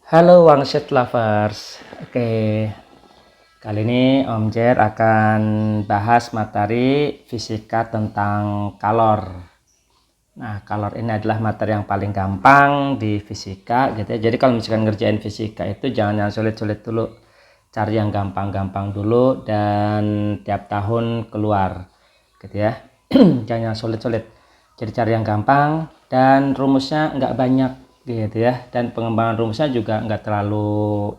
Halo Wangsit Lovers. Oke, kali ini Om Jer akan bahas materi fisika tentang kalor. Nah, kalor ini adalah materi yang paling gampang di fisika gitu ya. Jadi kalau misalkan ngerjain fisika itu jangan yang sulit-sulit dulu. Cari yang gampang-gampang dulu dan tiap tahun keluar gitu ya. Jangan yang sulit-sulit. Jadi cari yang gampang dan rumusnya nggak banyak gitu ya, dan pengembangan rumusnya juga nggak terlalu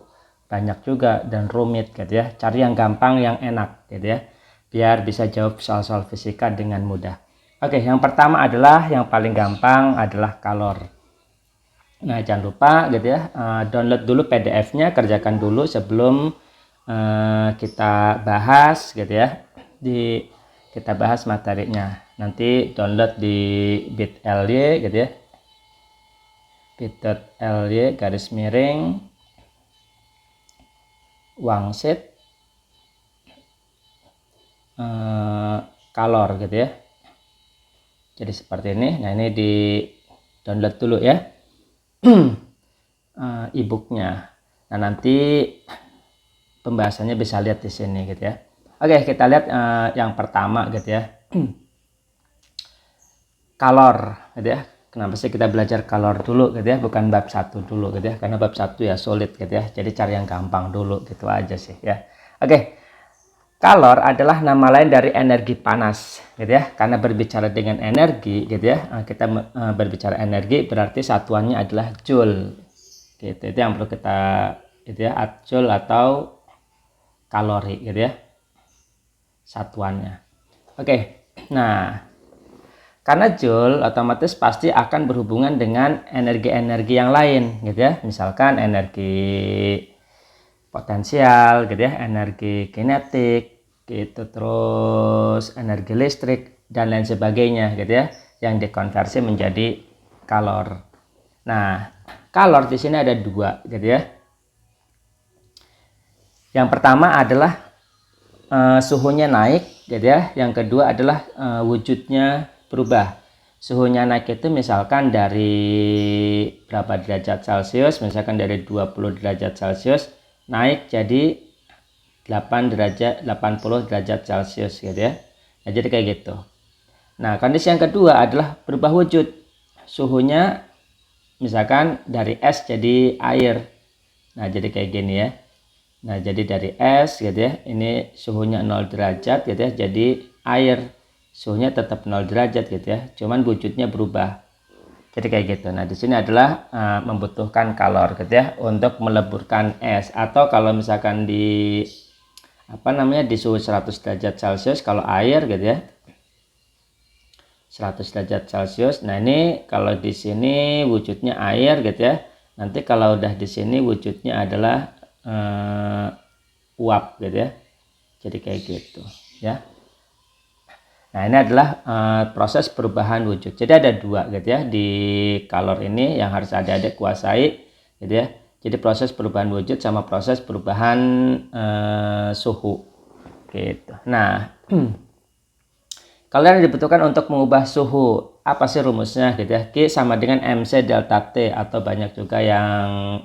banyak juga dan rumit gitu ya. Cari yang gampang, yang enak gitu ya, biar bisa jawab soal-soal fisika dengan mudah. Oke, yang pertama adalah yang paling gampang adalah kalor. Nah, jangan lupa gitu ya, download dulu PDF-nya, kerjakan dulu sebelum kita bahas gitu ya. Kita bahas materinya. Nanti download di bit.ly gitu ya. bit.ly garis miring Wangsit kalor gitu ya. Jadi seperti ini. Nah, ini di download dulu ya e-booknya. Nah, nanti pembahasannya bisa lihat di sini gitu ya. Oke, kita lihat yang pertama gitu ya. Kalor gitu ya. Kenapa sih kita belajar kalor dulu gitu ya, bukan bab 1 dulu gitu ya, karena bab 1 ya sulit gitu ya. Jadi cari yang gampang dulu gitu aja sih ya. Oke. Kalor adalah nama lain dari energi panas gitu ya. Karena berbicara dengan energi gitu ya, kita berbicara energi berarti satuannya adalah joule. Gitu. Itu yang perlu kita gitu ya, joule atau kalori gitu ya. Satuannya. Oke. Nah, karena joule otomatis pasti akan berhubungan dengan energi-energi yang lain gitu ya. Misalkan energi potensial gitu ya, energi kinetik gitu, terus energi listrik dan lain sebagainya gitu ya, yang dikonversi menjadi kalor. Nah, kalor di sini ada dua gitu ya. Yang pertama adalah suhunya naik gitu ya. Yang kedua adalah wujudnya berubah. Suhunya naik itu misalkan dari berapa derajat Celcius, misalkan dari 20 derajat Celcius naik jadi 80 derajat Celcius gitu ya. Nah, jadi kayak gitu. Nah, kondisi yang kedua adalah berubah wujud. Suhunya misalkan dari es jadi air. Nah, jadi kayak gini ya. Nah, jadi dari es gitu ya. Ini suhunya 0 derajat gitu ya. Jadi air. Suhunya tetap 0 derajat gitu ya. Cuman wujudnya berubah. Jadi kayak gitu. Nah, di sini adalah membutuhkan kalor gitu ya untuk meleburkan es, atau kalau misalkan di di suhu 100 derajat Celcius kalau air gitu ya. 100 derajat Celcius. Nah, ini kalau di sini wujudnya air gitu ya. Nanti kalau udah di sini wujudnya adalah uap gitu ya. Jadi kayak gitu ya. Nah, ini adalah proses perubahan wujud. Jadi ada dua gitu ya di kalor ini yang harus adik-adik kuasai gitu ya. Jadi proses perubahan wujud sama proses perubahan suhu gitu. Nah, kalau yang dibutuhkan untuk mengubah suhu, apa sih rumusnya gitu ya? Q sama dengan MC delta T, atau banyak juga yang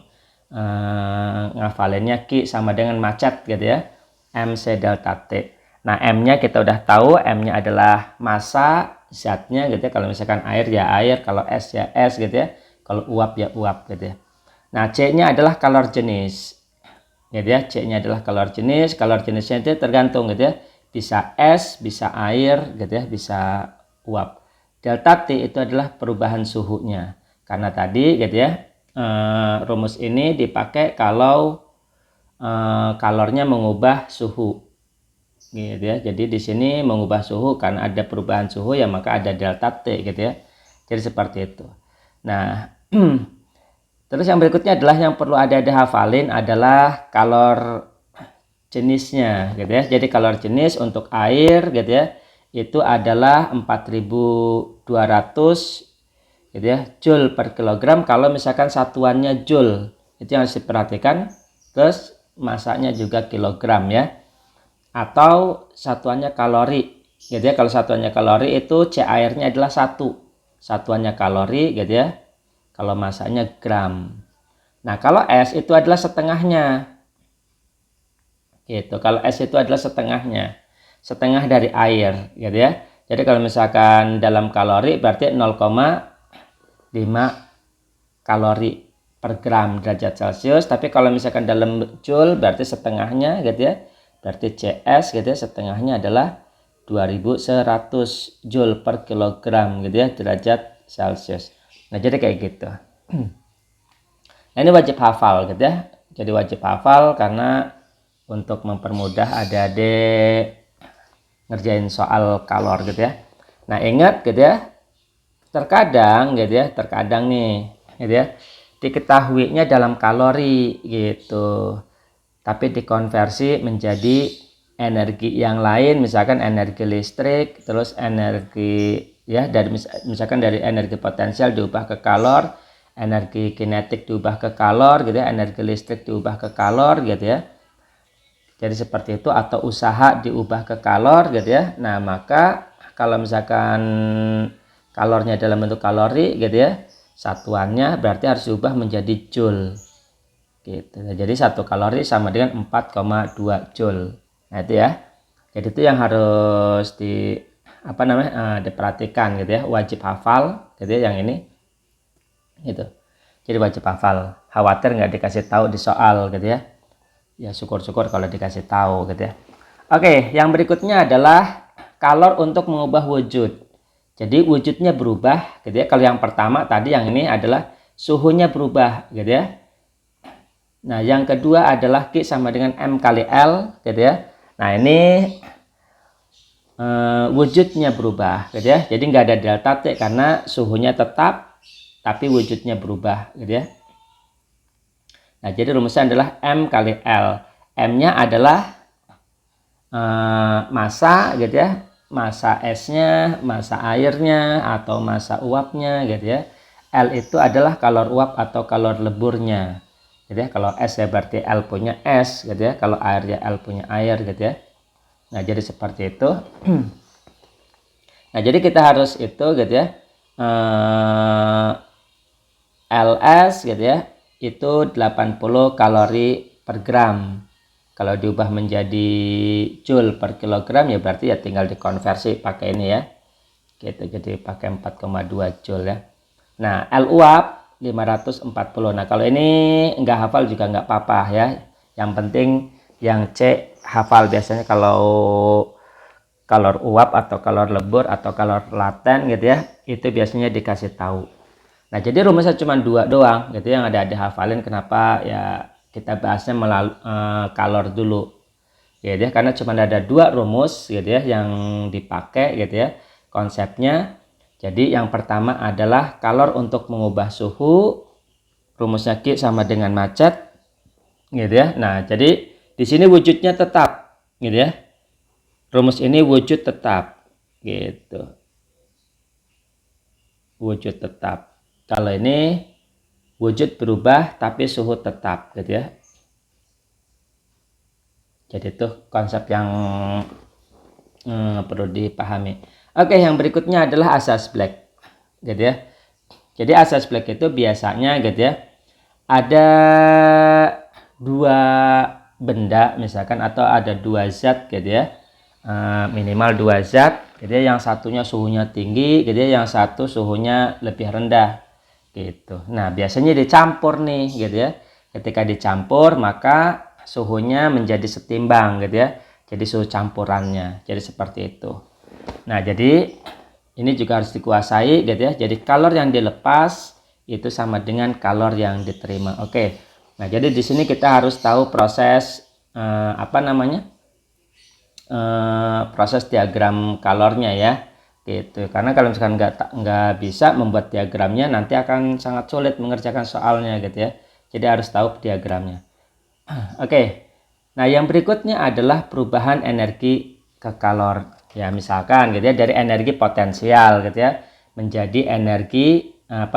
ngafalinnya Q sama dengan macet gitu ya. MC delta T. Nah, M-nya kita udah tahu, M-nya adalah massa zatnya gitu ya. Kalau misalkan air ya air, kalau es ya es gitu ya. Kalau uap ya uap gitu ya. Nah, C-nya adalah kalor jenis. Gitu ya, C-nya adalah kalor jenis. Kalor jenisnya itu tergantung gitu ya. Bisa es, bisa air gitu ya, bisa uap. Delta T itu adalah perubahan suhunya. Karena tadi gitu ya, rumus ini dipakai kalau kalornya mengubah suhu. Gitu ya. Jadi di sini mengubah suhu karena ada perubahan suhu ya, maka ada delta T gitu ya. Jadi seperti itu. Nah, terus yang berikutnya adalah yang perlu ada hafalin adalah kalor jenisnya gitu ya. Jadi kalor jenis untuk air gitu ya, itu adalah 4200 gitu ya, joule per kilogram. Kalau misalkan satuannya joule, itu yang harus diperhatikan. Terus masanya juga kilogram ya, atau satuannya kalori gitu ya. Kalau satuannya kalori itu C airnya adalah 1, satuannya kalori gitu ya. Kalau masanya gram. Nah, kalau S itu adalah setengahnya. Gitu. Kalau S itu adalah setengahnya. Setengah dari air, gitu ya. Jadi kalau misalkan dalam kalori berarti 0,5 kalori per gram derajat Celcius, tapi kalau misalkan dalam joule berarti setengahnya, gitu ya. Berarti CS, gitu ya, setengahnya adalah 2100 joule per kilogram, gitu ya, derajat Celcius. Nah, jadi kayak gitu. Nah, ini wajib hafal, gitu ya. Jadi wajib hafal karena untuk mempermudah adik-adik ngerjain soal kalor, gitu ya. Nah, ingat, gitu ya, terkadang, gitu ya, terkadang nih, gitu ya, diketahuinya dalam kalori, gitu, tapi dikonversi menjadi energi yang lain, misalkan energi listrik, terus energi, ya, dari misalkan dari energi potensial diubah ke kalor, energi kinetik diubah ke kalor, gitu ya, energi listrik diubah ke kalor, gitu ya. Jadi seperti itu, atau usaha diubah ke kalor, gitu ya. Nah, maka kalau misalkan kalornya dalam bentuk kalori, gitu ya, satuannya berarti harus diubah menjadi joule. Gitu. Nah, jadi 1 kalori sama dengan 4,2 joule. Nah, itu ya. Jadi itu yang harus diperhatikan, gitu ya. Wajib hafal, gitu ya, yang ini. Gitu. Jadi wajib hafal. Khawatir nggak dikasih tahu di soal, gitu ya. Ya syukur-syukur kalau dikasih tahu, gitu ya. Oke, yang berikutnya adalah kalor untuk mengubah wujud. Jadi wujudnya berubah, gitu ya. Kalau yang pertama tadi yang ini adalah suhunya berubah, gitu ya. Nah, yang kedua adalah Q sama dengan M kali L, gitu ya. Nah, ini wujudnya berubah, gitu ya. Jadi nggak ada delta T karena suhunya tetap, tapi wujudnya berubah, gitu ya. Nah, jadi rumusnya adalah M kali L. M-nya adalah massa, gitu ya. Massa S-nya, massa airnya, atau massa uapnya, gitu ya. L itu adalah kalor uap atau kalor leburnya. Gitu ya, kalau S ya berarti L punya S, gitu ya. Kalau air ya L punya air, gitu ya. Nah, jadi seperti itu. Nah, jadi kita harus itu, gitu ya. LS, gitu ya, itu 80 kalori per gram. Kalau diubah menjadi joule per kilogram ya berarti ya tinggal dikonversi pakai ini ya. Gitu, jadi pakai 4,2 joule ya. Nah, L uap 540. Nah, kalau ini nggak hafal juga nggak apa-apa ya. Yang penting yang C hafal. Biasanya kalau kalor uap atau kalor lebur atau kalor laten, gitu ya, itu biasanya dikasih tahu. Nah, jadi rumusnya cuma 2 doang, gitu yang ada hafalin. Kenapa ya kita bahasnya melalui kalor dulu, gitu ya, karena cuma ada 2 rumus, gitu ya, yang dipakai, gitu ya, konsepnya. Jadi yang pertama adalah kalor untuk mengubah suhu, rumusnya Q sama dengan macet, gitu ya. Nah, jadi di sini wujudnya tetap, gitu ya. Rumus ini wujud tetap, gitu. Wujud tetap. Kalau ini wujud berubah tapi suhu tetap, gitu ya. Jadi itu konsep yang perlu dipahami. Oke, yang berikutnya adalah asas Black, gitu ya. Jadi asas Black itu biasanya, gitu ya, ada 2 benda misalkan, atau ada 2 zat, gitu ya. Minimal 2 zat, gitu ya. Yang satunya suhunya tinggi, gitu ya, yang satu suhunya lebih rendah, gitu. Nah, biasanya dicampur nih, gitu ya. Ketika dicampur maka suhunya menjadi setimbang, gitu ya. Jadi suhu campurannya. Jadi seperti itu. Nah, jadi ini juga harus dikuasai, gitu ya. Jadi kalor yang dilepas itu sama dengan kalor yang diterima. Oke. Nah, jadi di sini kita harus tahu proses proses diagram kalornya ya, gitu. Karena kalau misalkan nggak bisa membuat diagramnya, nanti akan sangat sulit mengerjakan soalnya, gitu ya. Jadi harus tahu diagramnya. Oke. Nah, yang berikutnya adalah perubahan energi ke kalor. Ya, misalkan, gitu ya, dari energi potensial, gitu ya, menjadi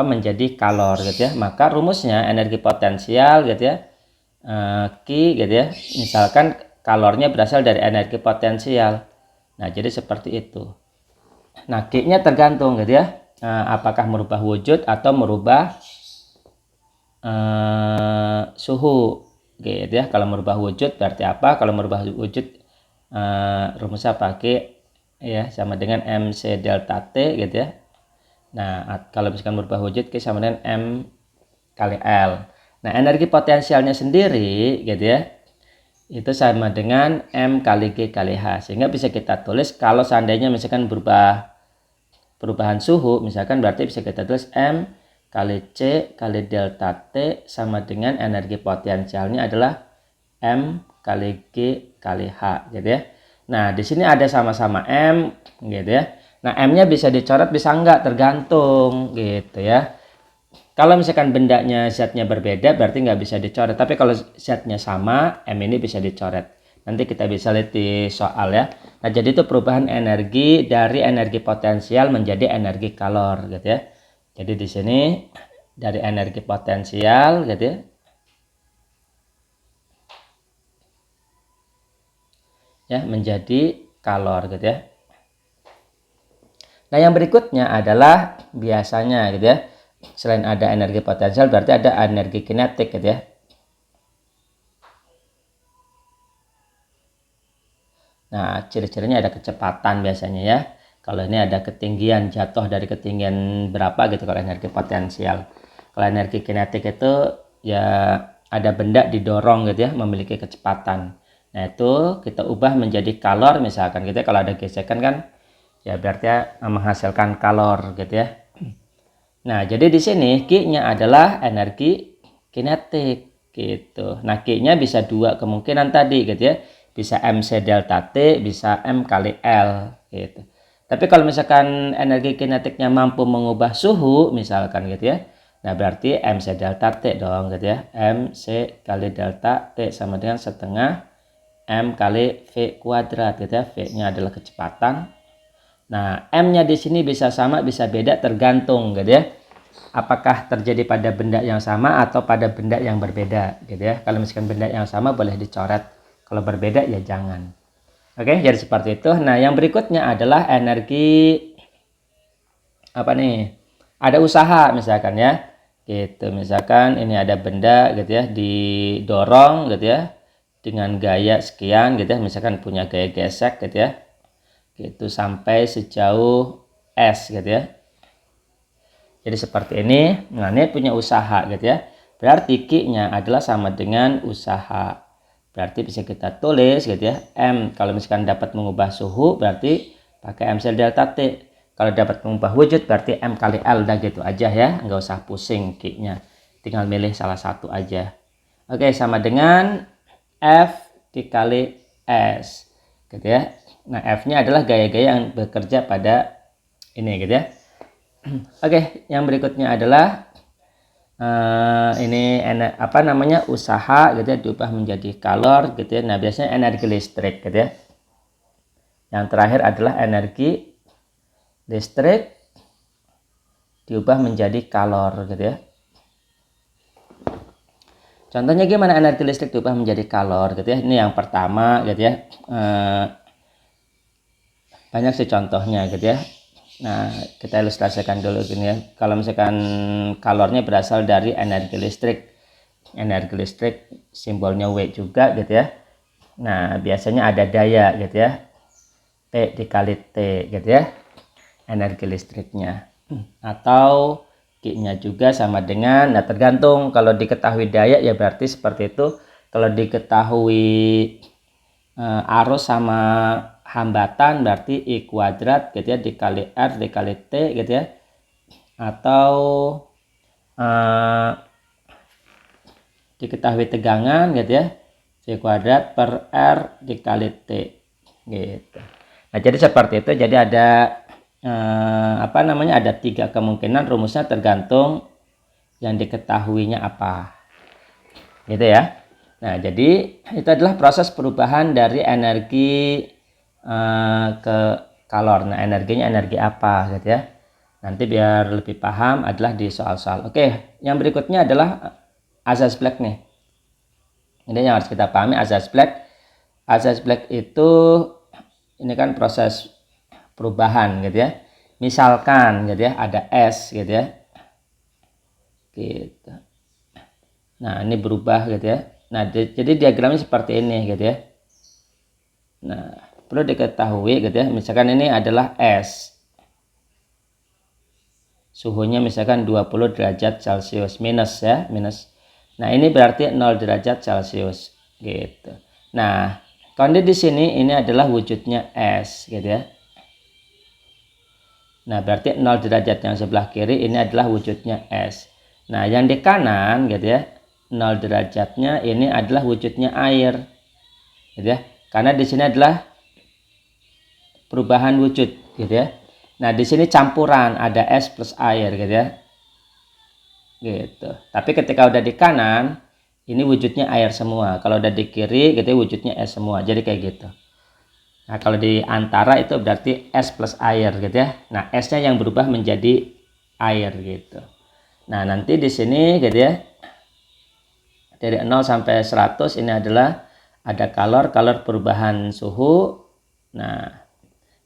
menjadi kalor, gitu ya. Maka rumusnya energi potensial, gitu ya, Q, gitu ya. Misalkan kalornya berasal dari energi potensial. Nah, jadi seperti itu. Nah, Q-nya tergantung, gitu ya. Apakah merubah wujud atau merubah suhu gitu ya. Kalau merubah wujud berarti apa? Kalau merubah wujud rumusnya pakai ya sama dengan MC delta T gitu ya. Nah, kalau misalkan merubah wujud sama dengan M kali L. Nah, energi potensialnya sendiri gitu ya, itu sama dengan M kali G kali H. Sehingga bisa kita tulis kalau seandainya misalkan perubahan suhu, misalkan berarti bisa kita tulis M kali C kali delta T sama dengan energi potensialnya adalah M kali G kali H gitu ya. Nah, di sini ada sama-sama M gitu ya. Nah, M-nya bisa dicoret bisa enggak tergantung gitu ya. Kalau misalkan bendanya zatnya berbeda berarti nggak bisa dicoret. Tapi kalau zatnya sama, M ini bisa dicoret. Nanti kita bisa lihat di soal ya. Nah, jadi itu perubahan energi dari energi potensial menjadi energi kalor gitu ya. Jadi di sini dari energi potensial gitu ya, menjadi kalor gitu ya. Nah, yang berikutnya adalah biasanya gitu ya. Selain ada energi potensial berarti ada energi kinetik gitu ya. Nah, ciri-cirinya ada kecepatan biasanya ya. Kalau ini ada ketinggian, jatuh dari ketinggian berapa gitu kalau energi potensial. Kalau energi kinetik itu ya ada benda didorong gitu ya, memiliki kecepatan. Nah, itu kita ubah menjadi kalor misalkan gitu ya. Kalau ada gesekan kan ya berarti ya menghasilkan kalor gitu ya. Nah, jadi di sini Q-nya adalah energi kinetik gitu. Nah, Q-nya bisa dua kemungkinan tadi gitu ya. Bisa MC delta T, bisa M kali L gitu. Tapi kalau misalkan energi kinetiknya mampu mengubah suhu misalkan gitu ya. Nah, berarti MC delta T dong gitu ya. MC kali delta T sama dengan setengah M kali V kuadrat gitu ya. V-nya adalah kecepatan. Nah, M-nya di sini bisa sama, bisa beda tergantung gitu ya. Apakah terjadi pada benda yang sama atau pada benda yang berbeda gitu ya. Kalau misalkan benda yang sama boleh dicoret. Kalau berbeda ya jangan. Oke, jadi seperti itu. Nah, yang berikutnya adalah energi apa nih? Ada usaha misalkan ya. Gitu. Misalkan ini ada benda gitu ya didorong gitu ya dengan gaya sekian gitu ya. Misalkan punya gaya gesek gitu ya. Gitu sampai sejauh S gitu ya. Jadi seperti ini. Nah, ini punya usaha gitu ya. Berarti Q-nya adalah sama dengan usaha. Berarti bisa kita tulis gitu ya. M kalau misalkan dapat mengubah suhu berarti pakai M sel delta T. Kalau dapat mengubah wujud berarti M kali L. Udah gitu aja ya. Nggak usah pusing Q-nya. Tinggal milih salah satu aja. Oke, sama dengan F dikali S. Gitu ya. Nah, F-nya adalah gaya-gaya yang bekerja pada ini gitu ya. Oke, yang berikutnya adalah ini apa namanya usaha gitu ya diubah menjadi kalor gitu ya. Nah, biasanya energi listrik gitu ya. Yang terakhir adalah energi listrik diubah menjadi kalor gitu ya. Contohnya gimana energi listrik diubah menjadi kalor gitu ya. Ini yang pertama gitu ya. Banyak sih contohnya gitu ya. Nah, kita ilustrasikan dulu gini ya. Kalau misalkan kalornya berasal dari energi listrik. Energi listrik simbolnya W juga gitu ya. Nah, biasanya ada daya gitu ya. P dikali T gitu ya. Energi listriknya. Atau Q-nya juga sama dengan, nah tergantung kalau diketahui daya ya berarti seperti itu. Kalau diketahui arus sama hambatan berarti I kuadrat gitu ya dikali R dikali T gitu ya. Atau diketahui tegangan gitu ya V kuadrat per R dikali T gitu. Nah, jadi seperti itu. Jadi ada apa namanya ada 3 kemungkinan, rumusnya tergantung yang diketahuinya apa gitu ya. Nah, jadi itu adalah proses perubahan dari energi ke kalor. Nah, energinya energi apa gitu ya. Nanti biar lebih paham adalah di soal-soal. Oke, yang berikutnya adalah azas Black nih. Ini yang harus kita pahami azas Black. Azas Black itu ini kan proses perubahan gitu ya. Misalkan gitu ya ada S gitu ya. Gitu. Nah, ini berubah gitu ya. Nah, jadi diagramnya seperti ini gitu ya. Nah, perlu diketahui gitu ya. Misalkan ini adalah es. Suhunya misalkan 20 derajat Celcius minus ya, minus. Nah, ini berarti 0 derajat Celcius gitu. Nah, kondisi di sini ini adalah wujudnya es gitu ya. Nah, berarti 0 derajat yang sebelah kiri ini adalah wujudnya es. Nah, yang di kanan gitu ya, 0 derajatnya ini adalah wujudnya air. Gitu ya. Karena di sini adalah perubahan wujud gitu ya. Nah, di sini campuran, ada es plus air gitu ya. Gitu. Tapi ketika udah di kanan, ini wujudnya air semua. Kalau udah di kiri gitu ya, wujudnya es semua. Jadi kayak gitu. Nah, kalau di antara itu berarti es plus air gitu ya. Nah, esnya yang berubah menjadi air gitu. Nah, nanti di sini gitu ya. Dari 0 sampai 100 ini adalah ada kalor perubahan suhu. Nah,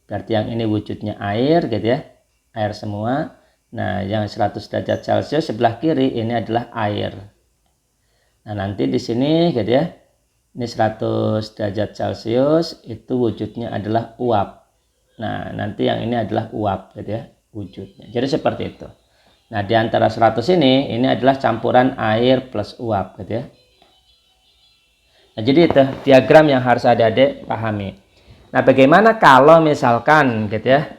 berarti yang ini wujudnya air gitu ya. Air semua. Nah, yang 100 derajat Celcius sebelah kiri ini adalah air. Nah, nanti di sini gitu ya. Ini 100 derajat Celcius itu wujudnya adalah uap. Nah, nanti yang ini adalah uap gitu ya, wujudnya. Jadi seperti itu. Nah, di antara 100 ini adalah campuran air plus uap gitu ya. Nah, jadi itu diagram yang harus adik-adik pahami. Nah, bagaimana kalau misalkan gitu ya.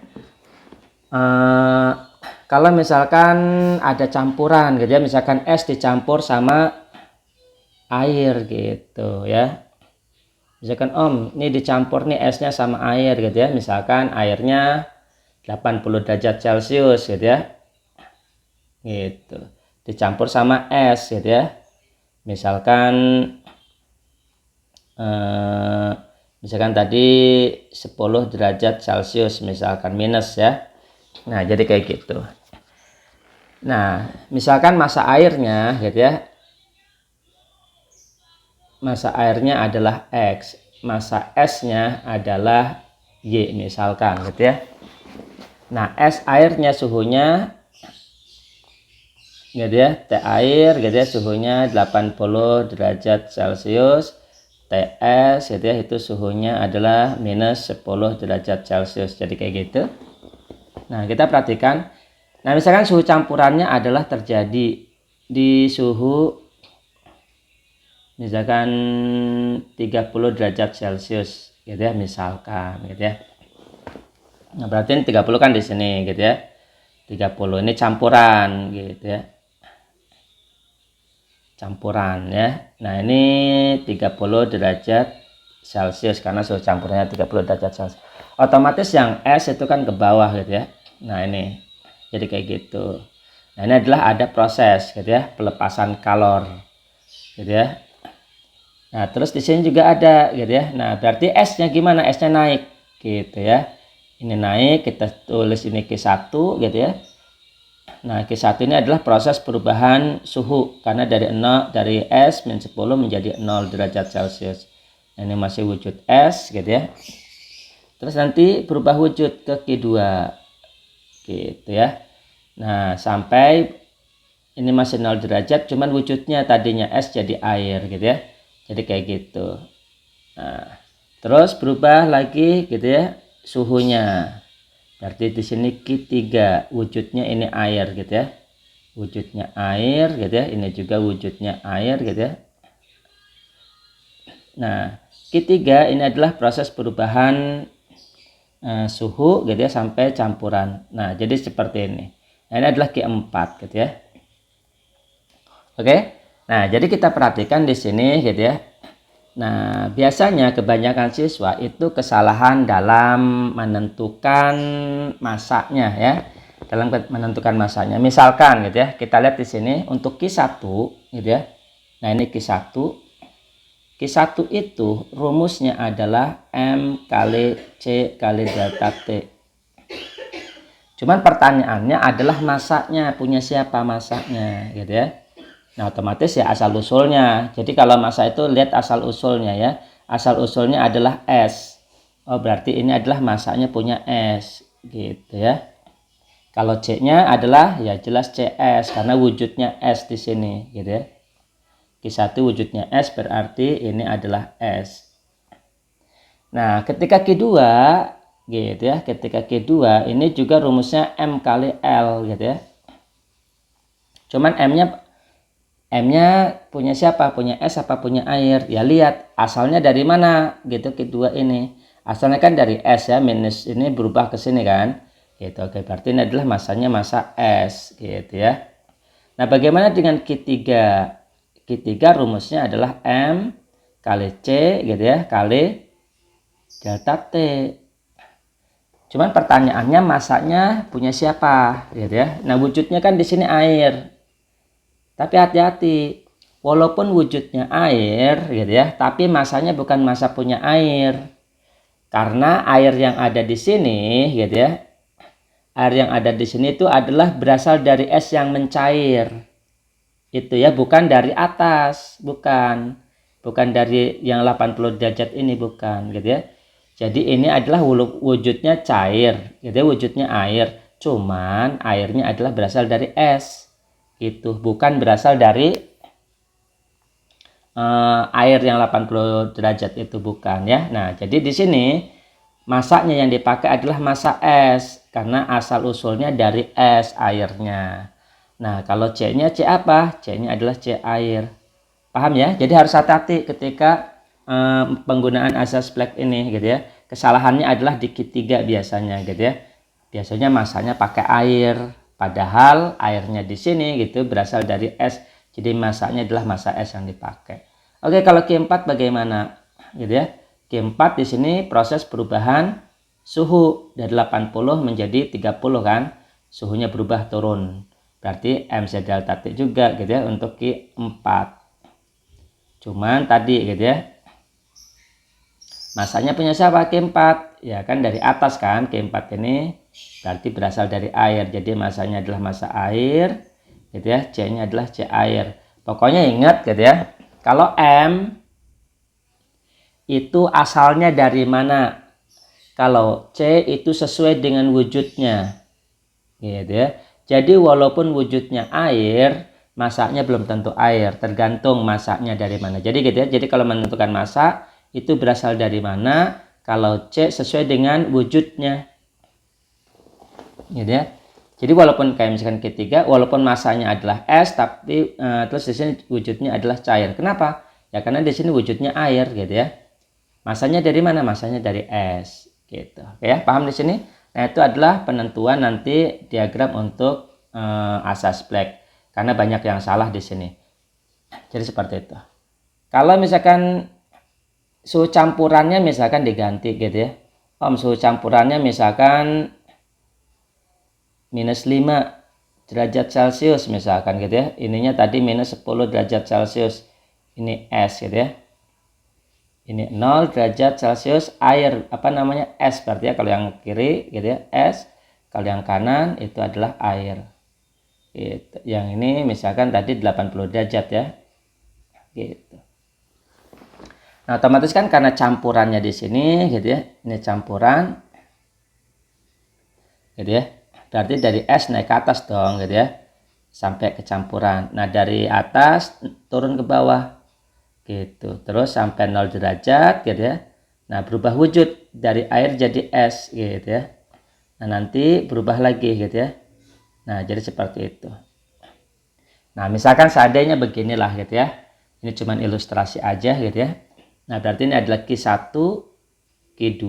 Kalau misalkan ada campuran gitu ya, misalkan es dicampur sama air gitu ya. Misalkan ini dicampur nih esnya sama air gitu ya. Misalkan airnya 80 derajat Celcius gitu ya. Gitu. Dicampur sama es gitu ya. Misalkan tadi 10 derajat Celcius misalkan minus ya. Nah, jadi kayak gitu. Nah, misalkan massa airnya gitu ya. Massa airnya adalah X, massa esnya adalah Y misalkan gitu ya. Nah, es airnya suhunya gitu ya, T air gitu ya suhunya 80 derajat Celcius, TS gitu ya itu suhunya adalah minus 10 derajat Celcius. Jadi kayak gitu. Nah, kita perhatikan. Nah, misalkan suhu campurannya adalah terjadi di suhu misalkan 30 derajat Celcius gitu ya, misalkan gitu ya. Nah, berarti 30 kan di sini gitu ya. 30 ini campuran gitu ya. Campuran ya. Nah, ini 30 derajat Celcius karena suhu campurannya 30 derajat Celcius. Otomatis yang es itu kan ke bawah gitu ya. Nah, ini. Jadi kayak gitu. Nah, ini adalah ada proses gitu ya, pelepasan kalor gitu ya. Nah, terus di sini juga ada gitu ya. Nah, berarti S-nya gimana? S-nya naik gitu ya. Ini naik, kita tulis ini Q1 gitu ya. Nah, Q1 ini adalah proses perubahan suhu karena dari S -10 menjadi 0 derajat Celcius. Nah, ini masih wujud S gitu ya. Terus nanti berubah wujud ke Q2 gitu ya. Nah, sampai ini masih 0 derajat cuman wujudnya tadinya es jadi air gitu ya. Jadi kayak gitu. Nah, terus berubah lagi gitu ya suhunya. Berarti di sini Q3 wujudnya ini air gitu ya. Wujudnya air gitu ya. Ini juga wujudnya air gitu ya. Nah, Q3 ini adalah proses perubahan suhu gitu ya sampai campuran. Nah, jadi seperti ini. Nah, ini adalah Q4 gitu ya. Oke. Nah, jadi kita perhatikan di sini gitu ya. Nah, biasanya kebanyakan siswa itu kesalahan dalam menentukan masanya ya. Dalam menentukan masanya. Misalkan gitu ya, kita lihat di sini untuk Q1 gitu ya. Nah, ini Q1. Q1 itu rumusnya adalah M kali C kali delta T. Cuman pertanyaannya adalah masanya, punya siapa masanya gitu ya. Nah, otomatis ya asal usulnya. Jadi kalau massa itu lihat asal usulnya ya. Asal usulnya adalah S. Oh, berarti ini adalah massanya punya S gitu ya. Kalau C-nya adalah ya jelas CS karena wujudnya S di sini gitu ya. Q1 wujudnya S berarti ini adalah S. Nah, ketika Q2 gitu ya, ketika Q2 ini juga rumusnya M kali L gitu ya. Cuman M-nya punya siapa? Punya S apa punya air? Ya lihat asalnya dari mana gitu Q2 ini. Asalnya kan dari S ya, minus ini berubah ke sini kan. Gitu. Oke, berarti ini adalah masanya massa S gitu ya. Nah, bagaimana dengan Q3? Q3 rumusnya adalah M kali C gitu ya, kali delta T. Cuman pertanyaannya masanya punya siapa gitu ya. Nah, wujudnya kan di sini air. Tapi hati-hati, walaupun wujudnya air gitu ya, tapi masanya bukan massa punya air. Karena air yang ada di sini gitu ya, air yang ada di sini itu adalah berasal dari es yang mencair. Itu ya, bukan dari atas, bukan dari yang 80 derajat ini, bukan gitu ya. Jadi ini adalah wujudnya cair, gitu ya, wujudnya air. Cuman airnya adalah berasal dari es. Itu bukan berasal dari air yang 80 derajat itu, bukan ya. Nah, jadi di sini masanya yang dipakai adalah massa es karena asal usulnya dari es airnya. Nah, kalau C-nya C apa? C-nya adalah C air. Paham ya? Jadi harus hati-hati ketika penggunaan asas Planck ini gitu ya. Kesalahannya adalah di Q3 biasanya gitu ya. Biasanya masanya pakai air. Padahal airnya di sini gitu berasal dari es, jadi masanya adalah massa es yang dipakai. Oke, kalau Q4 bagaimana? Gitu ya. Q4 di sini proses perubahan suhu dari 80 menjadi 30 kan. Suhunya berubah turun. Berarti MC delta T juga gitu ya untuk Q4. Cuman tadi gitu ya. Masanya punya siapa? Q4. Ya kan dari atas kan, Q4 ini berarti berasal dari air, jadi masanya adalah massa air gitu ya. C-nya adalah C air. Pokoknya ingat gitu ya, kalau M itu asalnya dari mana, kalau C itu sesuai dengan wujudnya gitu ya. Jadi walaupun wujudnya air, masanya belum tentu air, tergantung masanya dari mana. Jadi gitu ya, jadi kalau menentukan massa itu berasal dari mana, kalau C sesuai dengan wujudnya gitu ya. Jadi walaupun kayak misalkan Q3, walaupun masanya adalah es, tapi terus di sini wujudnya adalah cair. Kenapa? Ya karena di sini wujudnya air gitu ya. Masanya dari mana? Masanya dari es gitu. Oke ya, paham di sini? Nah, itu adalah penentuan nanti diagram untuk asas Planck. Karena banyak yang salah di sini. Jadi seperti itu. Kalau misalkan suhu campurannya misalkan diganti gitu ya. Suhu campurannya misalkan minus 5 derajat Celcius misalkan gitu ya. Ininya tadi minus 10 derajat Celcius. Ini es gitu ya. Ini 0 derajat Celcius air, apa namanya, es berarti ya, kalau yang kiri gitu ya es, kalau yang kanan itu adalah air gitu. Yang ini misalkan tadi 80 derajat ya gitu. Nah, otomatis kan karena campurannya di sini gitu ya, ini campuran gitu ya, berarti dari es naik ke atas dong gitu ya, sampai ke campuran. Nah, dari atas turun ke bawah gitu, terus sampai 0 derajat gitu ya. Nah, berubah wujud dari air jadi es gitu ya. Nah, nanti berubah lagi gitu ya. Nah, jadi seperti itu. Nah, misalkan seandainya beginilah gitu ya. Ini cuma ilustrasi aja gitu ya. Nah, berarti ini adalah Q1, Q2,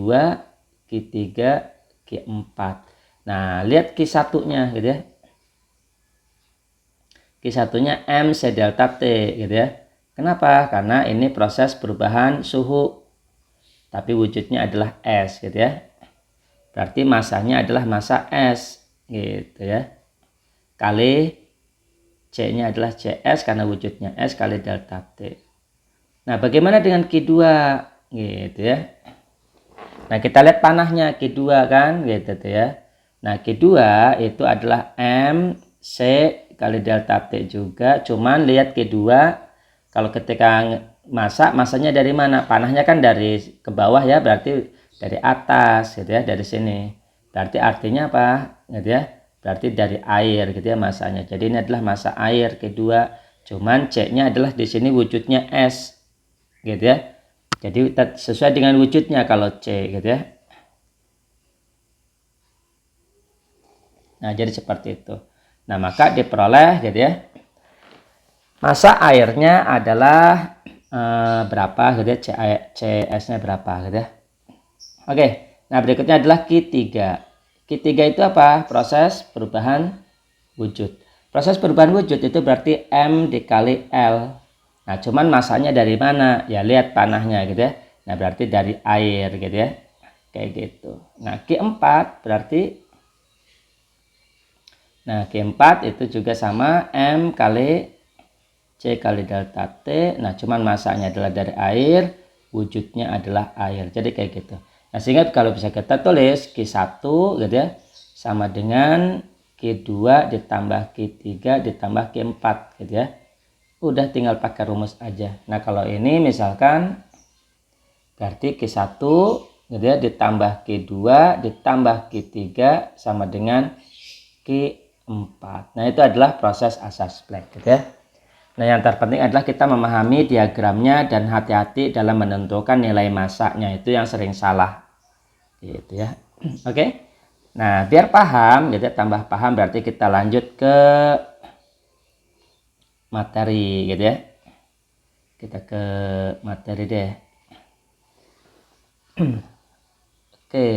Q3, Q4. Nah, lihat Q1-nya gitu ya. Q1-nya M C delta T gitu ya. Kenapa? Karena ini proses perubahan suhu, tapi wujudnya adalah es gitu ya. Berarti masanya adalah massa es gitu ya. Kali C-nya adalah CS karena wujudnya es kali delta T. Nah, bagaimana dengan Q2 gitu ya. Nah, kita lihat panahnya Q2 kan gitu ya. Nah, Q2 itu adalah M C kali delta T juga. Cuman lihat Q2 kalau ketika masanya dari mana? Panahnya kan dari ke bawah ya, berarti dari atas gitu ya, dari sini. Berarti artinya apa? Gitu ya. Berarti dari air gitu ya masanya. Jadi ini adalah massa air kedua Cuman C-nya adalah di sini wujudnya S, gitu ya. Jadi sesuai dengan wujudnya kalau C, gitu ya. Nah, jadi seperti itu. Nah, maka diperoleh, gitu ya. Masa airnya adalah berapa, gitu ya. CS-nya berapa, gitu ya. Oke, nah berikutnya adalah Q3. Q3 itu apa? Proses perubahan wujud. Proses perubahan wujud itu berarti M dikali L. Nah, cuman masanya dari mana? Ya lihat panahnya, gitu ya. Nah, berarti dari air, gitu ya. Kayak gitu. Nah, Q4 berarti Q4 itu juga sama M kali C kali delta T. Nah, cuman masanya adalah dari air, wujudnya adalah air. Jadi kayak gitu. Nah, sehingga kalau bisa kita tulis Q1 gitu ya, sama dengan Q2 ditambah Q3 ditambah Q4 gitu ya. Udah tinggal pakai rumus aja. Nah, kalau ini misalkan berarti Q1 gitu ya ditambah Q2 ditambah Q3 sama dengan Q4. Nah, itu adalah proses asas Planck gitu ya. Nah, yang terpenting adalah kita memahami diagramnya dan hati-hati dalam menentukan nilai massanya. Itu yang sering salah. Gitu ya. Oke. Nah, biar paham, gitu ya, tambah paham berarti kita lanjut ke materi, gitu ya. Kita ke materi deh. Oke.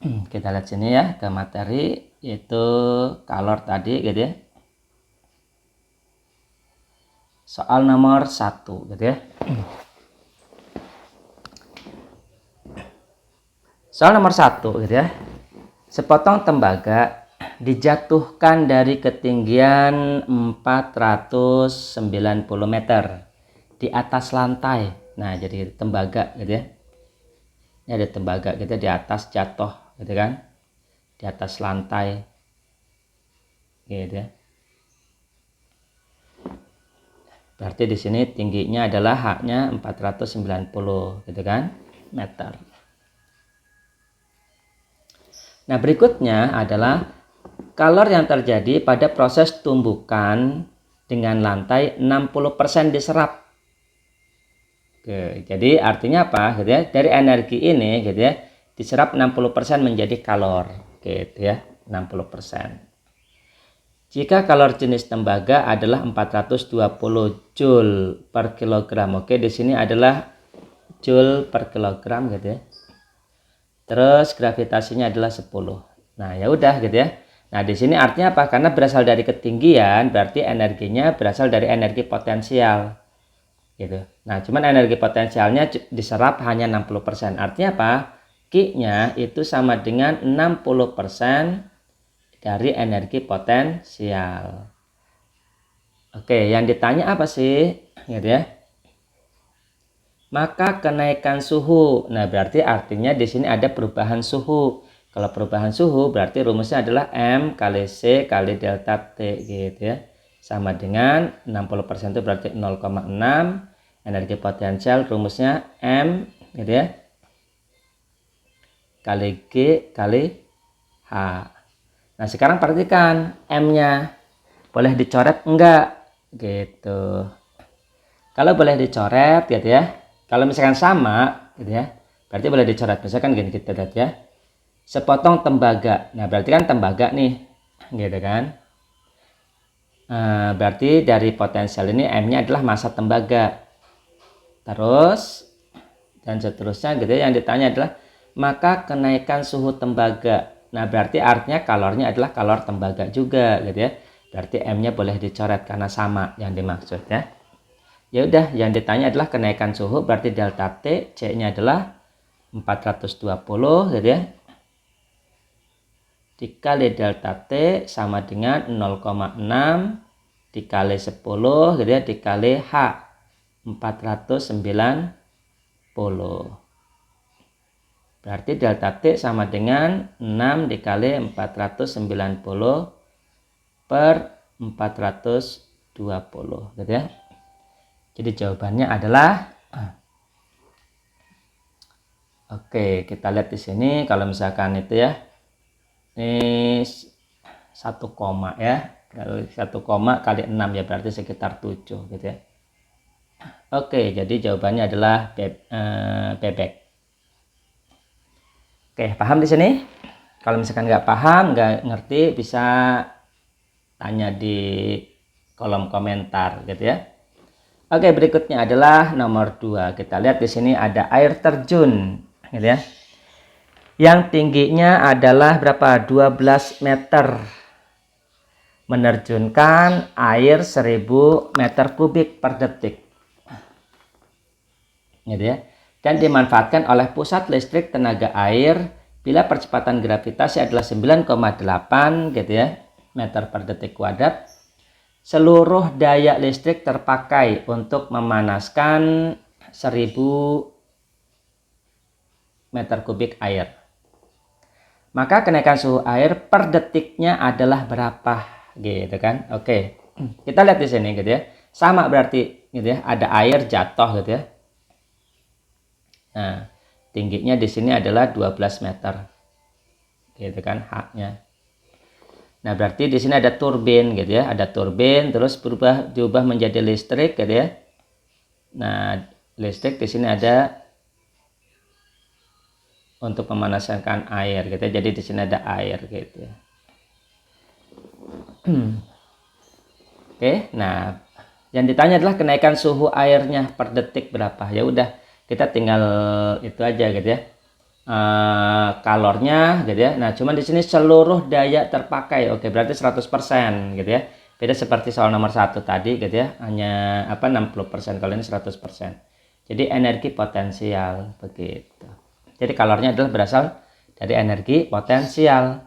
Kita lihat sini ya ke materi, yaitu kalor tadi, gitu ya. Soal nomor 1, gitu ya. Soal nomor 1, gitu ya. Sepotong tembaga dijatuhkan dari ketinggian 490 meter di atas lantai. Nah, jadi tembaga, gitu ya. Ini ada tembaga gitu di atas jatuh, gitu kan. Di atas lantai. Gitu ya. Berarti di sini tingginya adalah haknya 490 gitu kan meter. Nah, berikutnya adalah kalor yang terjadi pada proses tumbukan dengan lantai 60% diserap. Oke, jadi artinya apa gitu ya? Dari energi ini gitu ya, diserap 60% menjadi kalor gitu ya, 60%. Jika kalor jenis tembaga adalah 420 joule per kilogram. Oke, di sini adalah joule per kilogram gitu ya. Terus gravitasinya adalah 10. Nah, ya udah gitu ya. Nah, di sini artinya apa? Karena berasal dari ketinggian, berarti energinya berasal dari energi potensial. Gitu. Nah, cuman energi potensialnya diserap hanya 60%. Artinya apa? Q-nya itu sama dengan 60% dari energi potensial. Oke, yang ditanya apa sih? Gitu ya. Maka kenaikan suhu. Nah, berarti artinya di sini ada perubahan suhu. Kalau perubahan suhu berarti rumusnya adalah M kali C kali delta T gitu ya. Sama dengan 60% itu berarti 0,6. Energi potensial rumusnya M gitu ya. Kali G kali H. Nah, sekarang perhatikan M-nya. Boleh dicoret enggak? Gitu. Kalau boleh dicoret gitu ya. Kalau misalkan sama gitu ya. Berarti boleh dicoret. Misalkan gini kita lihat ya. Sepotong tembaga. Nah, berarti kan tembaga nih. Gitu kan. Nah, berarti dari potensial ini M-nya adalah massa tembaga. Terus dan seterusnya gitu ya. Yang ditanya adalah maka kenaikan suhu tembaga. Nah, berarti artinya kalornya adalah kalor tembaga juga gitu ya. Berarti M-nya boleh dicoret karena sama yang dimaksud ya. Ya udah, yang ditanya adalah kenaikan suhu berarti delta T, C-nya adalah 420 gitu ya. Dikali delta T sama dengan 0,6 dikali 10 gitu ya, dikali H 490. Berarti delta T sama dengan 6 dikali 490 per 420 gitu ya. Jadi jawabannya adalah Oke, kita lihat di sini kalau misalkan itu ya, ini 1 koma ya. Kalau 1 koma kali 6 ya berarti sekitar 7 gitu ya. Oke, jadi jawabannya adalah bebek. Oke, paham di sini? Kalau misalkan nggak paham, nggak ngerti, bisa tanya di kolom komentar gitu ya. Oke, berikutnya adalah nomor 2. Kita lihat di sini ada air terjun gitu ya. Yang tingginya adalah berapa? 12 meter. Menerjunkan air 1000 meter kubik per detik. Gitu ya. Dan dimanfaatkan oleh pusat listrik tenaga air bila percepatan gravitasi adalah 9,8 gitu ya, meter per detik kuadrat. Seluruh daya listrik terpakai untuk memanaskan 1000 meter kubik air. Maka kenaikan suhu air per detiknya adalah berapa? Gitu kan? Oke. Kita lihat di sini gitu ya. Sama berarti gitu ya, ada air jatuh gitu ya. Nah, tingginya di sini adalah 12 meter. Gitu kan H-nya. Nah, berarti di sini ada turbin gitu ya, ada turbin terus diubah menjadi listrik gitu ya. Nah, listrik di sini ada untuk memanaskan air gitu ya. Jadi di sini ada air gitu ya. Oke, nah yang ditanya adalah kenaikan suhu airnya per detik berapa. Ya udah, kita tinggal itu aja gitu ya. Kalornya gitu ya. Nah, cuman di sini seluruh daya terpakai. Oke, berarti 100% gitu ya. Beda seperti soal nomor 1 tadi gitu ya. Hanya 60%, kalau ini 100%. Jadi energi potensial begitu. Jadi kalornya adalah berasal dari energi potensial.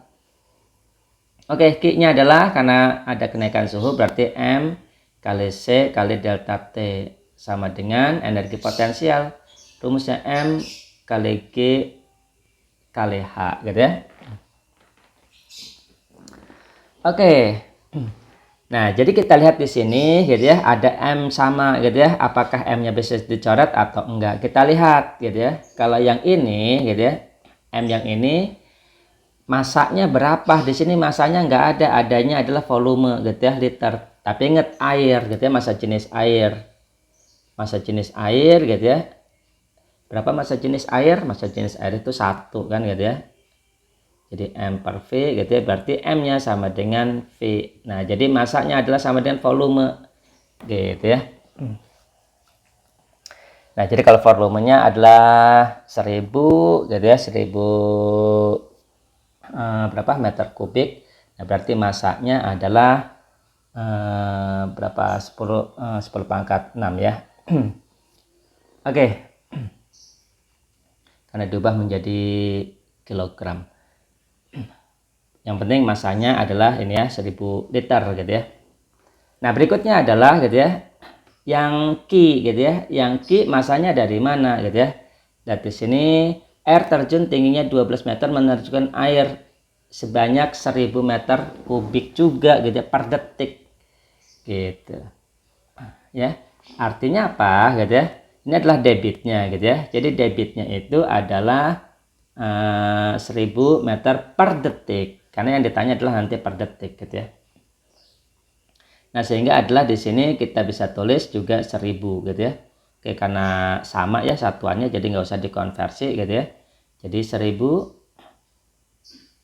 Oke, Q-nya adalah karena ada kenaikan suhu berarti M kali C kali delta T sama dengan energi potensial. Rumusnya M kali G kali H gitu ya. Oke. Nah, jadi kita lihat di sini gitu ya, ada M sama gitu ya. Apakah M-nya bisa dicoret atau enggak? Kita lihat gitu ya. Kalau yang ini gitu ya, M yang ini masanya berapa? Di sini masanya enggak ada, adanya adalah volume gitu ya, liter. Tapi ingat air gitu ya, massa jenis air. Massa jenis air gitu ya. Berapa massa jenis air? Massa jenis air itu 1 kan gitu ya. Jadi M per V gitu ya, berarti M-nya sama dengan V. Nah, jadi masanya adalah sama dengan volume gitu ya. Nah, jadi kalau volumenya adalah 1000 gitu ya, 1000 berapa meter kubik. Nah, berarti masanya adalah berapa? 10 pangkat 6 ya. Oke. Karena diubah menjadi kilogram. Yang penting masanya adalah ini ya, 1000 liter gitu ya. Nah, berikutnya adalah gitu ya, yang Q gitu ya. Yang Q masanya dari mana gitu ya. Lihat di sini, air terjun tingginya 12 meter menerjunkan air sebanyak 1000 meter kubik juga gitu ya, per detik. Gitu. Ya. Artinya apa gitu ya? Ini adalah debitnya gitu ya. Jadi debitnya itu adalah 1000 meter per detik. Karena yang ditanya adalah nanti per detik gitu ya. Nah, sehingga adalah di sini kita bisa tulis juga 1000 gitu ya. Oke, karena sama ya satuannya jadi nggak usah dikonversi gitu ya. Jadi 1000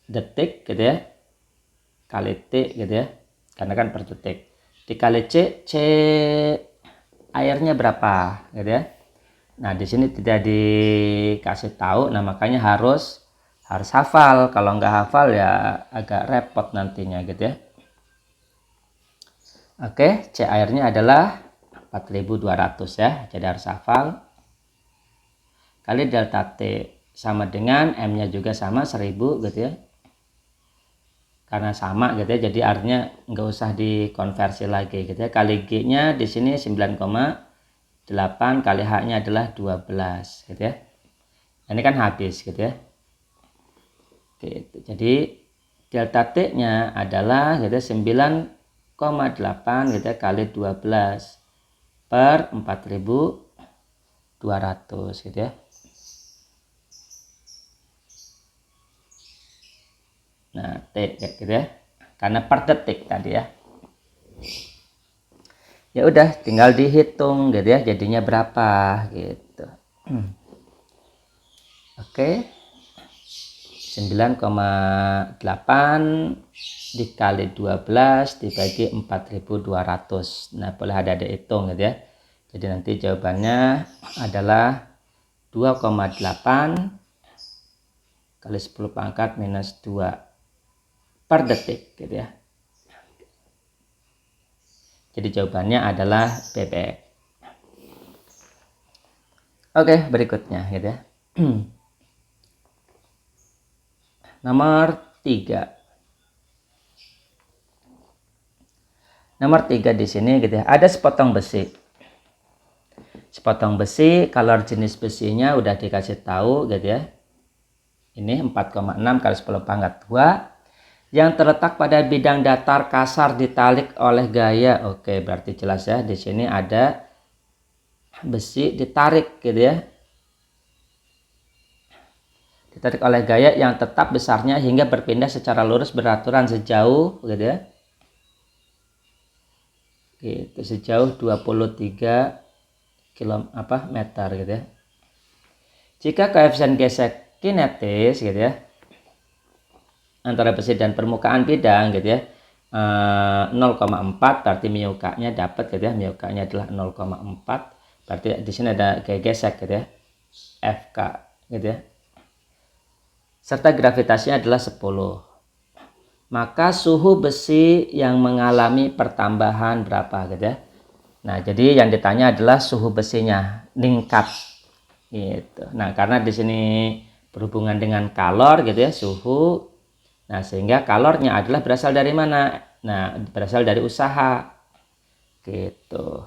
detik gitu ya. Kali T gitu ya. Karena kan per detik. Dikali C airnya berapa gitu ya. Nah, di sini tidak dikasih tahu, nah makanya harus hafal. Kalau nggak hafal ya agak repot nantinya gitu ya. Oke, C airnya adalah 4200 ya, jadi harus hafal. Kali delta T sama dengan M-nya juga sama 1000 gitu ya. Karena sama gitu ya, jadi artinya nggak usah dikonversi lagi gitu ya. Kali G-nya di sini 9,8 kali H-nya adalah 12 gitu ya. Ini kan habis gitu ya. Gitu. Jadi delta T-nya adalah gitu 9,8 gitu ya, kali 12 per 4200 gitu ya. Nah, T kayak gitu ya. Karena per detik tadi ya. Ya udah, tinggal dihitung gitu ya, jadinya berapa gitu. Oke. 9,8 dikali 12 dibagi 4.200. Nah, boleh ada hitung gitu ya. Jadi nanti jawabannya adalah 2,8 kali 10 pangkat minus 2 per detik gitu ya. Jadi jawabannya adalah bebek. Oke, berikutnya gitu ya. Nomor 3. Nomor 3 di sini gitu ya. Ada sepotong besi. Sepotong besi, kalor jenis besinya udah dikasih tahu gitu ya. Ini 4,6 kali 10 pangkat 2 yang terletak pada bidang datar kasar ditarik oleh gaya. Oke, berarti jelas ya, di sini ada besi ditarik gitu ya. Ditarik oleh gaya yang tetap besarnya hingga berpindah secara lurus beraturan sejauh gitu ya. Gitu, sejauh 23 meter gitu ya. Jika koefisien gesek kinetis gitu ya antara besi dan permukaan bidang gitu ya 0,4, berarti mu k-nya dapat gitu ya. Mu k-nya adalah 0,4. Berarti di sini ada gaya gesek gitu ya. Fk gitu ya. Serta gravitasinya adalah 10. Maka suhu besi yang mengalami pertambahan berapa gitu ya. Nah, jadi yang ditanya adalah suhu besinya meningkat gitu. Nah, karena di sini berhubungan dengan kalor gitu ya, suhu. Nah, sehingga kalornya adalah berasal dari mana? Nah, berasal dari usaha gitu.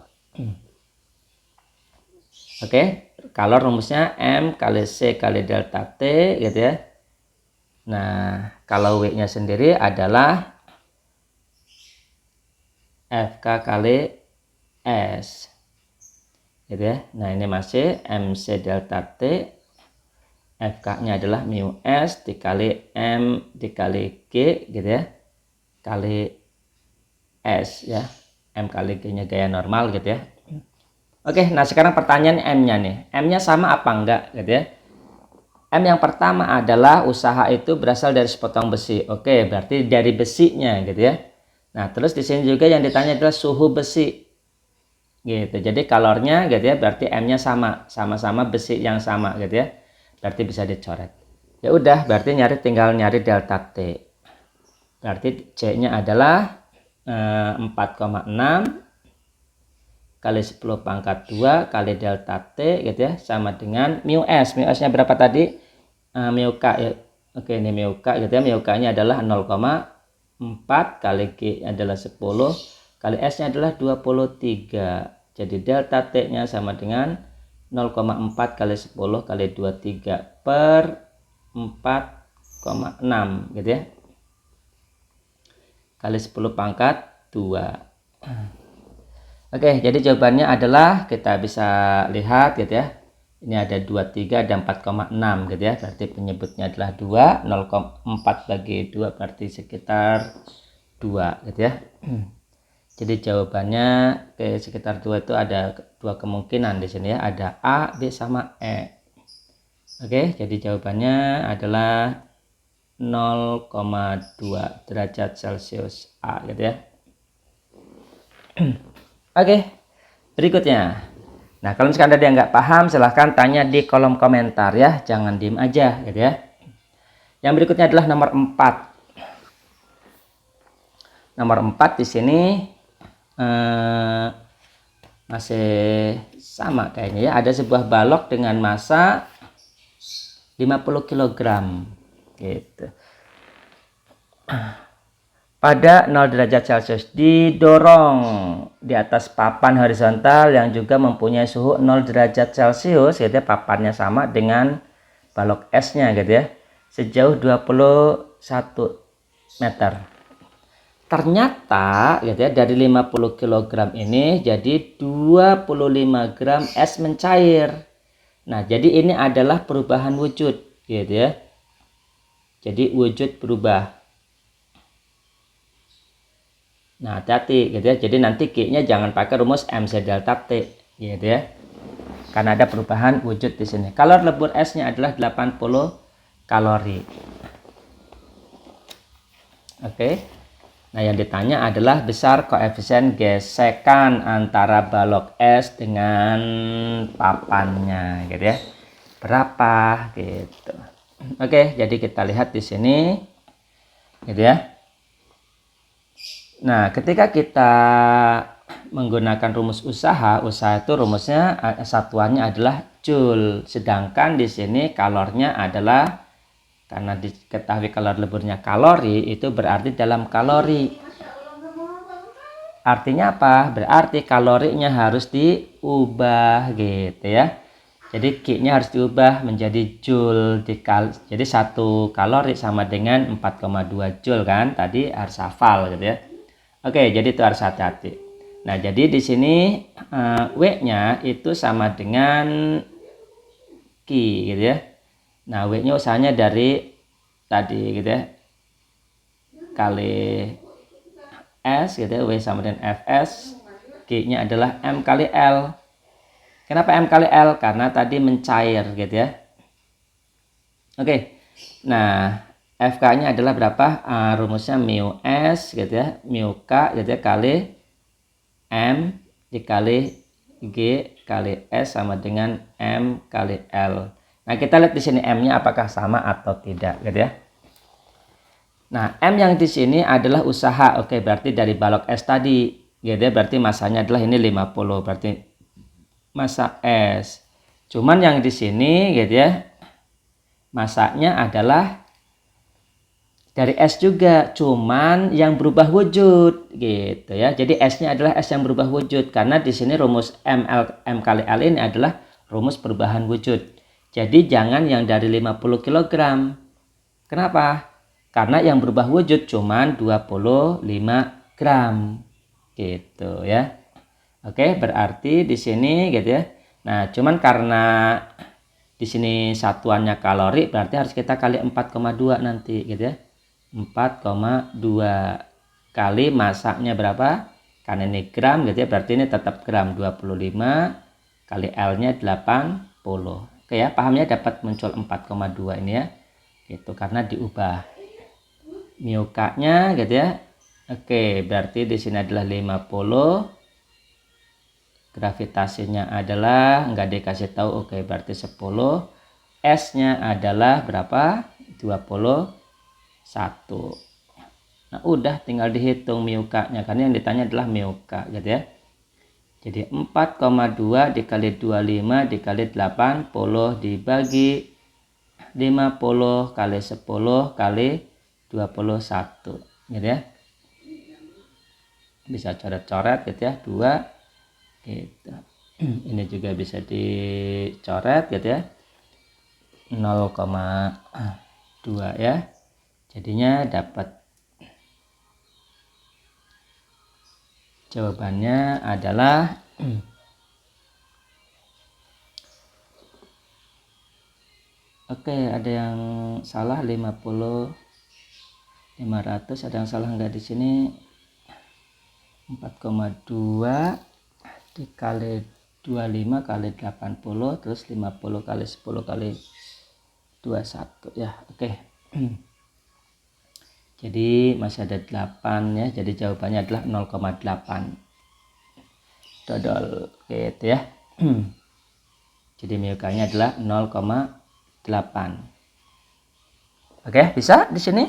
Oke, kalor rumusnya M kali C kali delta T gitu ya. Nah, kalau W-nya sendiri adalah FK kali S. Gitu ya. Nah, ini masih MC delta T. FK-nya adalah mu S dikali M dikali G gitu ya. Kali S ya. M kali G-nya gaya normal gitu ya. Oke, nah sekarang pertanyaan M-nya nih. M-nya sama apa enggak gitu ya. M yang pertama adalah usaha itu berasal dari sepotong besi. Oke, berarti dari besinya gitu ya. Nah, terus di sini juga yang ditanya adalah suhu besi. Gitu. Jadi kalornya gitu ya, berarti M-nya sama-sama besi yang sama gitu ya. Berarti bisa dicoret. Ya udah, berarti tinggal nyari delta T. Berarti C-nya adalah 4,6 kali 10 pangkat 2 kali delta T gitu ya, sama dengan mu S. Mu S-nya berapa tadi? Mu K ya. Oke, ini mu K gitu ya. Mu K-nya adalah 0,4 kali G adalah 10 kali S-nya adalah 23. Jadi delta T-nya sama dengan 0,4 kali 10 kali 23 per 4,6 gitu ya. Kali 10 pangkat 2. Oke, jadi jawabannya adalah kita bisa lihat gitu ya. Ini ada 23 dan 4,6 gitu ya. Berarti penyebutnya adalah 2. 0,4 bagi 2 berarti sekitar 2 gitu ya. Jadi jawabannya sekitar 2 itu ada dua kemungkinan di sini ya. Ada A, B sama E. Oke, jadi jawabannya adalah 0,2 derajat Celcius A gitu ya. Oke, berikutnya. Nah, kalau misalkan ada yang nggak paham, silahkan tanya di kolom komentar ya. Jangan diem aja gitu ya. Yang berikutnya adalah nomor 4. Nomor 4 di sini masih sama kayaknya ya. Ada sebuah balok dengan massa 50 kg gitu. Pada 0 derajat Celcius didorong di atas papan horizontal yang juga mempunyai suhu 0 derajat Celcius gitu ya, papannya sama dengan balok S-nya gitu ya, sejauh 21 meter. Ternyata gitu ya, dari 50 kg ini jadi 25 gram es mencair. Nah, jadi ini adalah perubahan wujud gitu ya. Jadi wujud berubah. Nah, hati-hati gitu ya. Jadi nanti Q-nya jangan pakai rumus MC delta T gitu ya. Karena ada perubahan wujud di sini. Kalori lebur S-nya adalah 80 kalori. Oke. Nah, yang ditanya adalah besar koefisien gesekan antara balok es dengan papannya gitu ya. Berapa gitu. Oke, jadi kita lihat di sini gitu ya. Nah, ketika kita menggunakan rumus usaha itu rumusnya satuannya adalah joule. Sedangkan di sini kalornya adalah, karena diketahui kalori leburnya kalori, itu berarti dalam kalori. Artinya apa? Berarti kalorinya harus diubah gitu ya. Jadi Q-nya harus diubah menjadi joule jadi 1 kalori sama dengan 4,2 joule kan. Tadi harus hafal gitu ya. Oke, jadi itu harus hati-hati. Nah, jadi di sini W-nya itu sama dengan Q gitu ya. Nah, W-nya usahanya dari tadi gitu ya. Kali S gitu ya, W sama dengan Fs. Q-nya adalah M kali L. Kenapa M kali L? Karena tadi mencair gitu ya. Oke. Nah, FK-nya adalah berapa? Rumusnya mu S gitu ya, mu K gitu ya, kali M dikali G kali S sama dengan M kali L. Nah, kita lihat di sini M-nya apakah sama atau tidak gitu ya. Nah, M yang di sini adalah usaha. Oke, berarti dari balok S tadi gitu ya, berarti masanya adalah ini 50, berarti massa S. Cuman yang di sini gitu ya, masanya adalah dari S juga, cuman yang berubah wujud gitu ya. Jadi S-nya adalah S yang berubah wujud, karena di sini rumus M kali L ini adalah rumus perubahan wujud. Jadi jangan yang dari 50 kg. Kenapa? Karena yang berubah wujud cuman 25 gram gitu ya. Oke, berarti di sini gitu ya. Nah, cuman karena di sini satuannya kalori, berarti harus kita kali 4,2 nanti gitu ya. 4,2 kali masaknya berapa? Karena ini gram gitu ya, berarti ini tetap gram, 25 kali L-nya 80. Oke ya, pahamnya dapat muncul 4,2 ini ya. Gitu, karena diubah. Mu K-nya gitu ya. Oke, berarti di sini adalah 50. Gravitasinya adalah nggak dikasih tahu. Oke, berarti 10. S-nya adalah berapa? 21. Nah, udah tinggal dihitung mu K-nya, karena yang ditanya adalah mu K gitu ya. Jadi 4,2 dikali 25 dikali 80 dibagi 50 kali 10 kali 21 gitu ya. Bisa coret-coret gitu ya, 2 gitu. Ini juga bisa dicoret gitu ya. 0,2 ya. Jadinya dapat jawabannya adalah oke, ada yang salah 50 500, ada yang salah enggak di sini. 4,2 dikali 25 kali 80 terus 50 kali 10 kali 21 ya. Oke. Jadi masih ada 8 ya. Jadi jawabannya adalah 0,8. Dodol gitu ya. Jadi mu K-nya adalah 0,8. Oke, bisa di sini?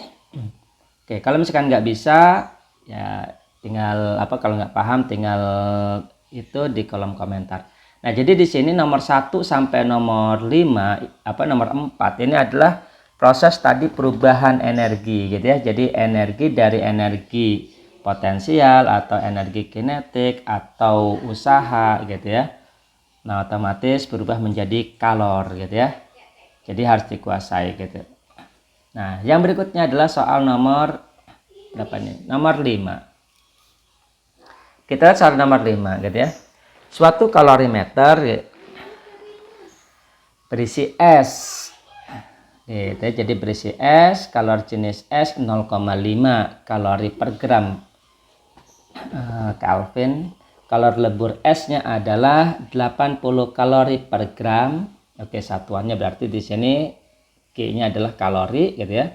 Oke, kalau misalkan nggak bisa ya tinggal kalau nggak paham tinggal itu di kolom komentar. Nah, jadi di sini nomor 1 sampai nomor 5 nomor 4 ini adalah proses tadi perubahan energi gitu ya. Jadi energi dari energi potensial atau energi kinetik atau usaha gitu ya. Nah, otomatis berubah menjadi kalor gitu ya. Jadi harus dikuasai gitu. Nah, yang berikutnya adalah soal nomor berapa nih? Nomor 5. Kita lihat soal nomor 5 gitu ya. Suatu kalorimeter berisi es gitu ya. Jadi berisi es, kalori jenis es 0,5 kalori per gram. Kelvin. Kalori lebur S-nya adalah 80 kalori per gram. Oke, satuannya berarti di sini G-nya adalah kalori gitu ya.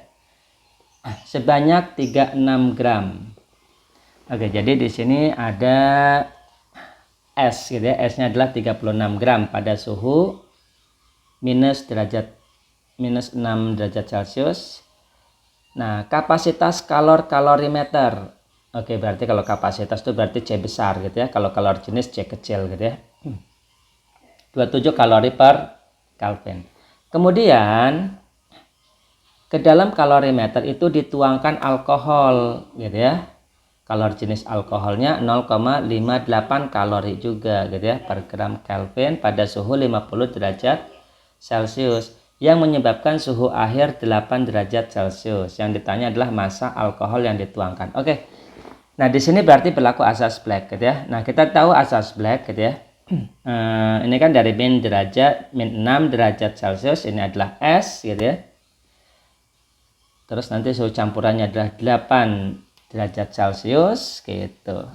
Sebanyak 36 gram. Oke, jadi di sini ada S gitu ya. S-nya adalah 36 gram pada suhu minus 6 derajat Celcius. Nah, kapasitas kalorimeter. Oke, berarti kalau kapasitas itu berarti C besar gitu ya. Kalau kalori jenis C kecil gitu ya. 27 kalori per Kelvin. Kemudian ke dalam kalorimeter itu dituangkan alkohol gitu ya. Kalori jenis alkoholnya 0,58 kalori juga gitu ya per gram Kelvin pada suhu 50 derajat Celcius yang menyebabkan suhu akhir 8 derajat Celcius. Yang ditanya adalah massa alkohol yang dituangkan. Oke. Nah, di sini berarti berlaku asas Black gitu ya. Nah, kita tahu asas Black gitu ya. Ini kan dari min 6 derajat Celcius, ini adalah S gitu ya. Terus nanti suhu campurannya adalah 8 derajat Celcius gitu.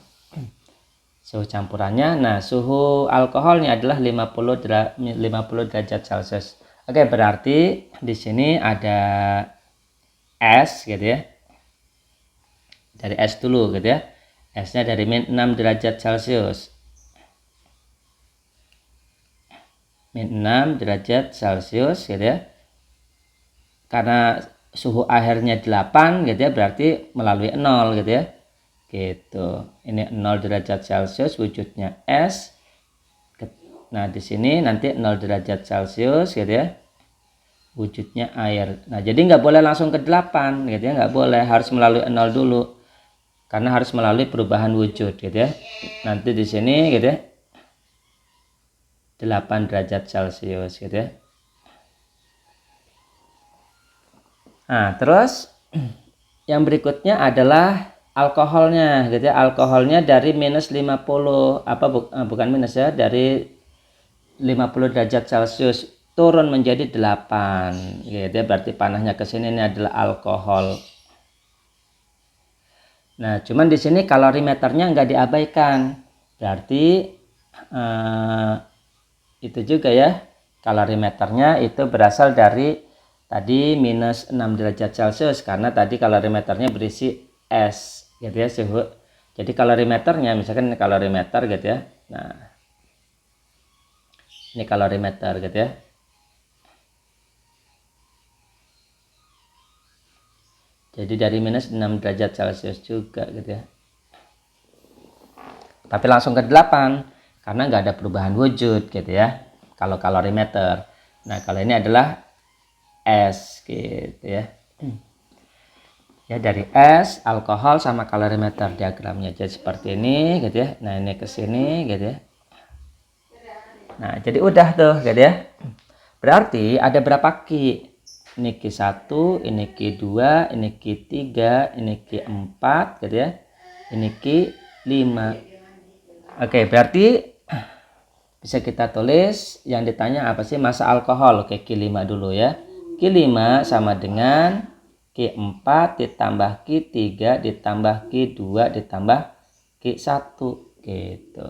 Suhu campurannya. Nah, suhu alkoholnya adalah 50 derajat Celcius. Oke, berarti di sini ada S gitu ya. Dari S dulu gitu ya. S-nya dari min 6 derajat Celcius. Min 6 derajat Celcius gitu ya. Karena suhu akhirnya 8 gitu ya, berarti melalui 0 gitu ya. Gitu. Ini 0 derajat Celcius wujudnya S. Nah, di sini nanti 0 derajat Celcius gitu ya. Wujudnya air. Nah, jadi nggak boleh langsung ke 8 gitu ya, nggak boleh, harus melalui 0 dulu. Karena harus melalui perubahan wujud gitu ya. Nanti di sini gitu ya. 8 derajat Celcius gitu ya. Nah, terus yang berikutnya adalah alkoholnya gitu ya. Alkoholnya dari minus 50 bukan minus ya, dari 50 derajat Celcius turun menjadi 8 gitu ya. Berarti panahnya ke sini ini adalah alkohol. Nah, cuman di sini kalorimeternya nggak diabaikan. Berarti itu juga ya, kalorimeternya itu berasal dari tadi minus 6 derajat Celcius karena tadi kalorimeternya berisi S gitu ya, suhu. Jadi kalorimeternya misalkan ini kalorimeter gitu ya. Nah, ini kalorimeter gitu ya. Jadi dari minus 6 derajat Celcius juga gitu ya. Tapi langsung ke 8 karena nggak ada perubahan wujud gitu ya. Kalau kalorimeter. Nah, kalau ini adalah S gitu ya. Ya, dari S, alkohol sama kalorimeter diagramnya. Jadi seperti ini gitu ya. Nah, ini ke sini gitu ya. Nah, jadi udah tuh gitu ya. Berarti ada berapa Ki? Ini Q1, ini Q2, ini Q3, ini Q4 gitu ya. Ini Q5. Oke, berarti bisa kita tulis yang ditanya apa sih massa alkohol. Oke, Q5 dulu ya. Q5 sama dengan Q4 ditambah Q3 ditambah Q2 ditambah Q1 gitu.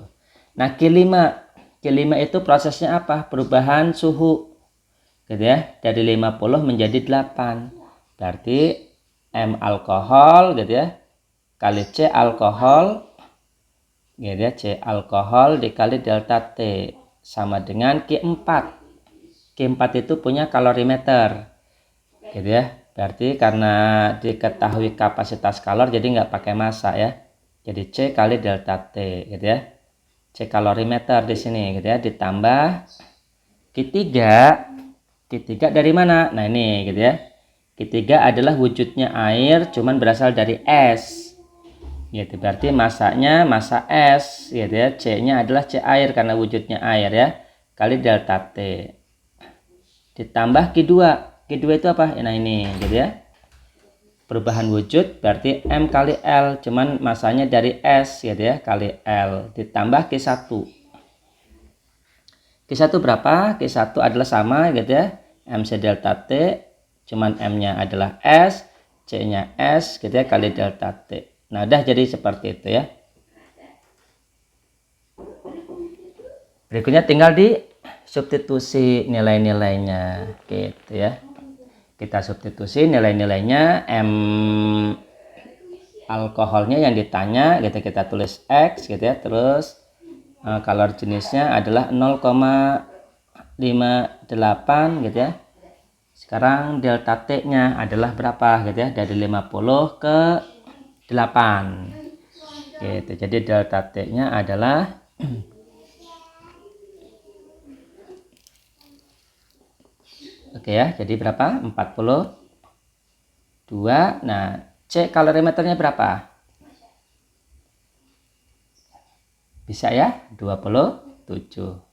Nah, Q5 itu prosesnya apa? Perubahan suhu gitu ya, dari 50 menjadi 8. Berarti M alkohol gitu ya kali C alkohol gitu ya, C alkohol dikali delta T sama dengan Q4. Q4 itu punya kalorimeter gitu ya. Berarti karena diketahui kapasitas kalor jadi nggak pakai massa ya. Jadi C kali delta T gitu ya. C kalorimeter di sini gitu ya, ditambah Q3 dari mana? Nah, ini gitu ya. Q3 adalah wujudnya air cuman berasal dari S. Gitu. Berarti massanya massa S gitu ya. C-nya adalah C air karena wujudnya air ya. Kali delta T. Ditambah Q2. Q2 itu apa? Nah, ini gitu ya. Perubahan wujud berarti M kali L cuman massanya dari S gitu ya, kali L ditambah Q1. Q1 berapa? Q1 adalah sama gitu ya. MC delta T, cuman M-nya adalah S, C-nya S gitu ya, kali delta T. Nah, udah jadi seperti itu ya. Berikutnya tinggal di substitusi nilai-nilainya gitu ya. Kita substitusi nilai-nilainya. Alkoholnya yang ditanya gitu, kita tulis X gitu ya. Terus kalor jenisnya adalah 0,58 gitu ya. Sekarang delta T nya adalah berapa gitu ya, dari 50 ke 8 gitu. Jadi delta T nya adalah oke ya, jadi berapa? 42. Nah, C kalorimeternya berapa? Bisa ya, 27.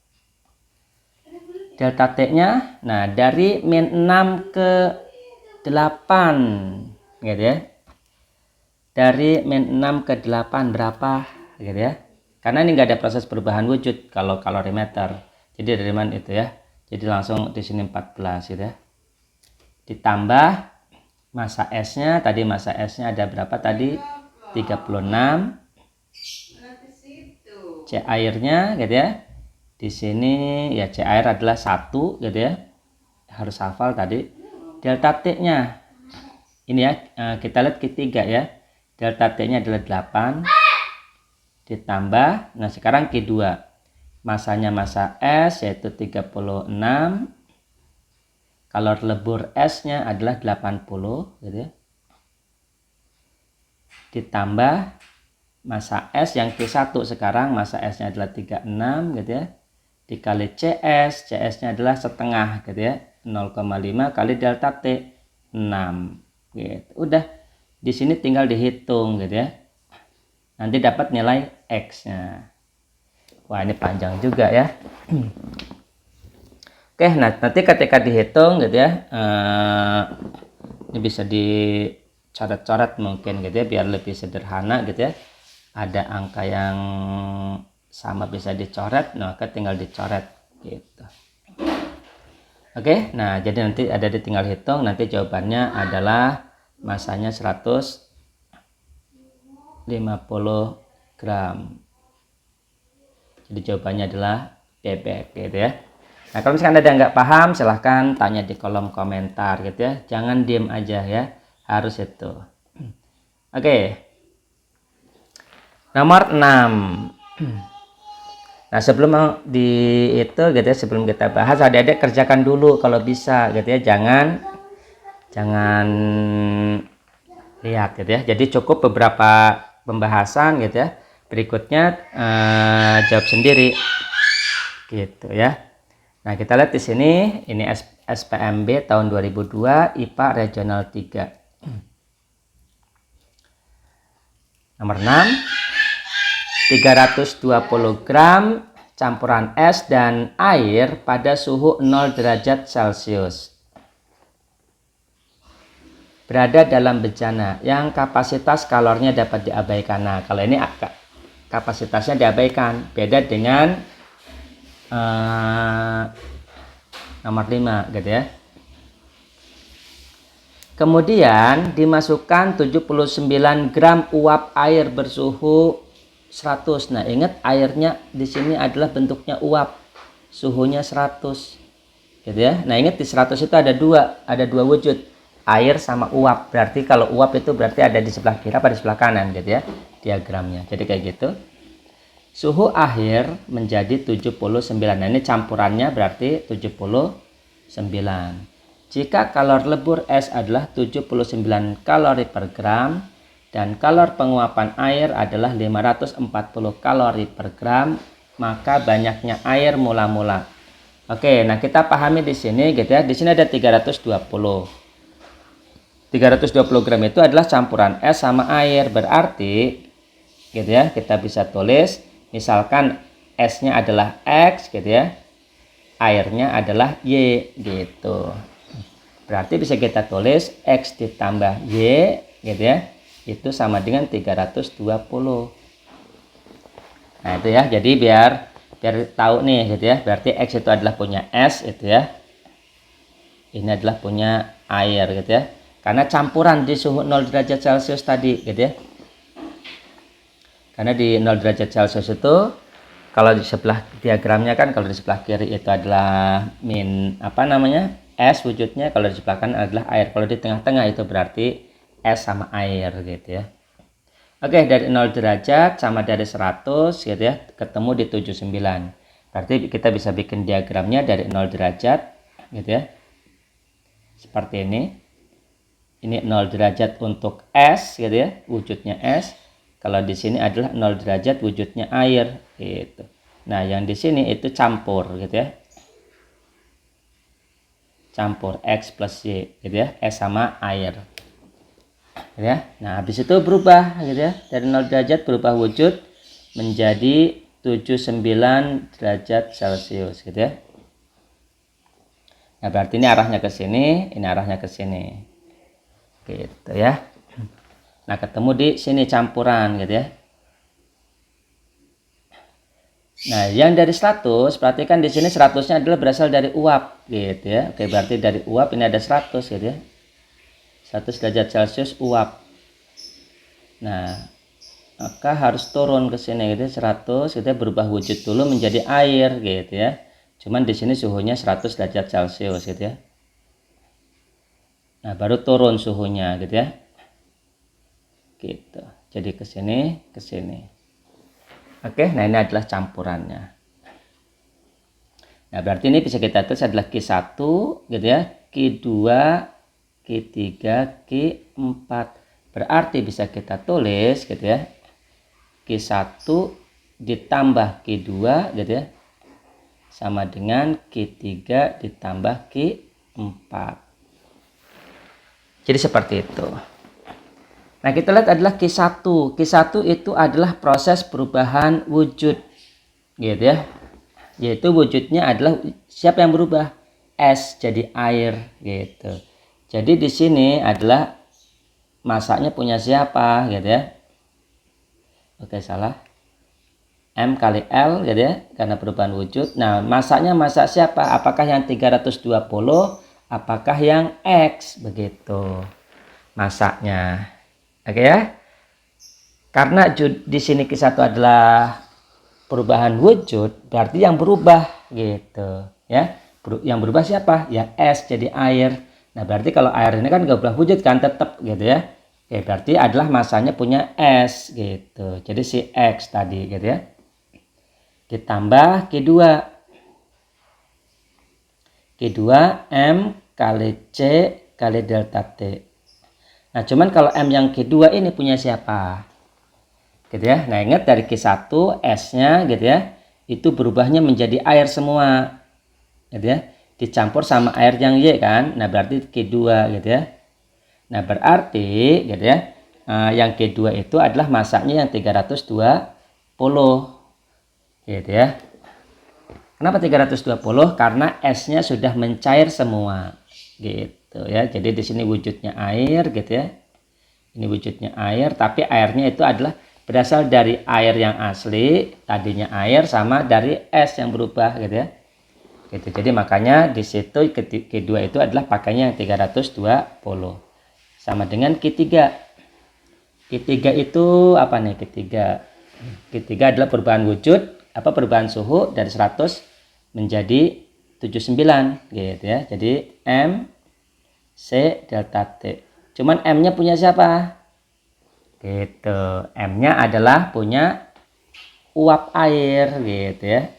Delta T-nya, nah dari min 6 ke 8 gitu ya. Dari min 6 ke 8 berapa gitu ya. Karena ini nggak ada proses perubahan wujud kalau kalorimeter. Jadi dari mana itu ya. Jadi langsung di sini 14 gitu ya. Ditambah massa S-nya, tadi massa S-nya ada berapa tadi? 36. C airnya gitu ya. Di sini ya C air adalah 1 gitu ya. Harus hafal tadi. Delta T-nya ini ya, kita lihat Q3 ya. Delta T-nya adalah 8 ditambah, nah sekarang Q2. Masanya massa S yaitu 36. Kalor lebur S-nya adalah 80 gitu ya. Ditambah massa S yang Q1 sekarang, massa S-nya adalah 36 gitu ya. Dikali CS, CS-nya adalah setengah gitu ya. 0,5 kali delta T 6 gitu. Udah di sini tinggal dihitung gitu ya. Nanti dapat nilai X-nya. Wah, ini panjang juga ya. Oke, nah nanti ketika dihitung gitu ya, ini bisa dicoret-coret mungkin gitu ya, biar lebih sederhana gitu ya. Ada angka yang sama bisa dicoret, nah tinggal dicoret gitu. Oke, nah jadi nanti ada tinggal hitung, nanti jawabannya adalah masanya 150 gram. Jadi jawabannya adalah bebek gitu ya. Nah kalau misalkan ada yang nggak paham, silahkan tanya di kolom komentar gitu ya. Jangan diem aja ya, harus itu. Oke, nomor 6. Nah sebelum itu gitu ya, sebelum kita bahas, adik-adik kerjakan dulu kalau bisa gitu ya. Jangan lihat gitu ya. Jadi cukup beberapa pembahasan gitu ya. Berikutnya jawab sendiri gitu ya. Nah kita lihat di sini, ini SPMB tahun 2002 IPA Regional 3. Nomor 6. 320 gram campuran es dan air pada suhu 0 derajat Celcius. Berada dalam bejana yang kapasitas kalornya dapat diabaikan. Nah, kalau ini kapasitasnya diabaikan. Beda dengan nomor 5 gitu ya. Kemudian dimasukkan 79 gram uap air bersuhu 100. Nah, ingat airnya di sini adalah bentuknya uap. Suhunya 100. Gitu ya. Nah, ingat di 100 itu ada dua wujud. Air sama uap. Berarti kalau uap itu berarti ada di sebelah kiri apa di sebelah kanan gitu ya. Diagramnya. Jadi kayak gitu. Suhu akhir menjadi 79. Nah, ini campurannya berarti 79. Jika kalor lebur es adalah 79 kalori per gram dan kalor penguapan air adalah 540 kalori per gram, maka banyaknya air mula-mula. Oke, nah kita pahami di sini gitu ya. Di sini ada 320. 320 gram itu adalah campuran es sama air. Berarti gitu ya, kita bisa tulis misalkan esnya adalah X gitu ya. Airnya adalah Y gitu. Berarti bisa kita tulis X ditambah Y gitu ya. Itu sama dengan 320. Nah itu ya, jadi biar tahu nih gitu ya. Berarti X itu adalah punya S itu ya. Ini adalah punya air gitu ya. Karena campuran di suhu 0 derajat Celcius tadi gitu ya. Karena di 0 derajat Celcius itu Kalau di sebelah diagramnya kan, kalau di sebelah kiri itu adalah es wujudnya, kalau di sebelah kanan adalah air. Kalau di tengah-tengah itu berarti es sama air gitu ya. Oke, dari 0 derajat sama dari 100 gitu ya, ketemu di 79. Berarti kita bisa bikin diagramnya dari 0 derajat gitu ya. Seperti ini. Ini 0 derajat untuk es gitu ya, wujudnya es. Kalau di sini adalah 0 derajat wujudnya air gitu. Nah, yang di sini itu campur gitu ya. Campur X plus Y gitu ya, es sama air. Gitu ya. Nah, habis itu berubah gitu ya. Dari 0 derajat berubah wujud menjadi 79 derajat Celcius gitu ya. Nah, berarti ini arahnya ke sini, ini arahnya ke sini. Gitu ya. Nah, ketemu di sini campuran gitu ya. Nah, yang dari 100, perhatikan di sini 100-nya adalah berasal dari uap gitu ya. Oke, berarti dari uap ini ada 100 gitu ya. 100 derajat Celcius uap. Nah, maka harus turun ke sini gitu ya, 100 gitu ya, berubah wujud dulu menjadi air gitu ya. Cuman di sini suhunya 100 derajat Celcius gitu ya. Nah, baru turun suhunya gitu ya. Gitu. Jadi ke sini, ke sini. Oke, nah ini adalah campurannya. Nah, berarti ini bisa kita tulis adalah Q1 gitu ya, Q2, Q3, Q4. Berarti bisa kita tulis gitu ya, Q1 ditambah Q2 gitu ya, sama dengan Q3 ditambah Q4. Jadi seperti itu. Nah, kita lihat adalah Q1. Q1 itu adalah proses perubahan wujud gitu ya. Yaitu wujudnya adalah siapa yang berubah? Es jadi air gitu. Jadi di sini adalah masanya punya siapa gitu ya. Oke, salah. M kali L gitu ya, karena perubahan wujud. Nah, masanya masa siapa? Apakah yang 320? Apakah yang X? Begitu masaknya. Oke ya. Karena di sini Q1 adalah perubahan wujud, berarti yang berubah gitu ya. Yang berubah siapa? Ya es jadi air. Nah, berarti kalau air ini kan gak berubah wujud kan, tetap gitu ya. Oke, berarti adalah masanya punya es gitu. Jadi si X tadi gitu ya. Ditambah Q2. Q2 M kali C kali delta T. Nah, cuman kalau M yang Q2 ini punya siapa? Gitu ya. Nah, ingat dari Q1 S-nya gitu ya, itu berubahnya menjadi air semua. Gitu ya. Dicampur sama air yang Y kan. Nah, berarti Q2 gitu ya. Nah, berarti gitu ya, yang Q2 itu adalah masanya yang 320. Gitu ya. Kenapa 320? Karena S-nya sudah mencair semua. Gitu ya. Jadi di sini wujudnya air gitu ya. Ini wujudnya air, tapi airnya itu adalah berasal dari air yang asli, tadinya air, sama dari es yang berubah gitu ya. Gitu. Jadi makanya di situ Q2 itu adalah pakainya yang 320. Sama dengan Q3. Q3 itu apa nih Q3? Q3 adalah perubahan wujud, perubahan suhu dari 100 menjadi 79 gitu ya. Jadi M C delta T. Cuman M-nya punya siapa? Gitu. M-nya adalah punya uap air gitu ya.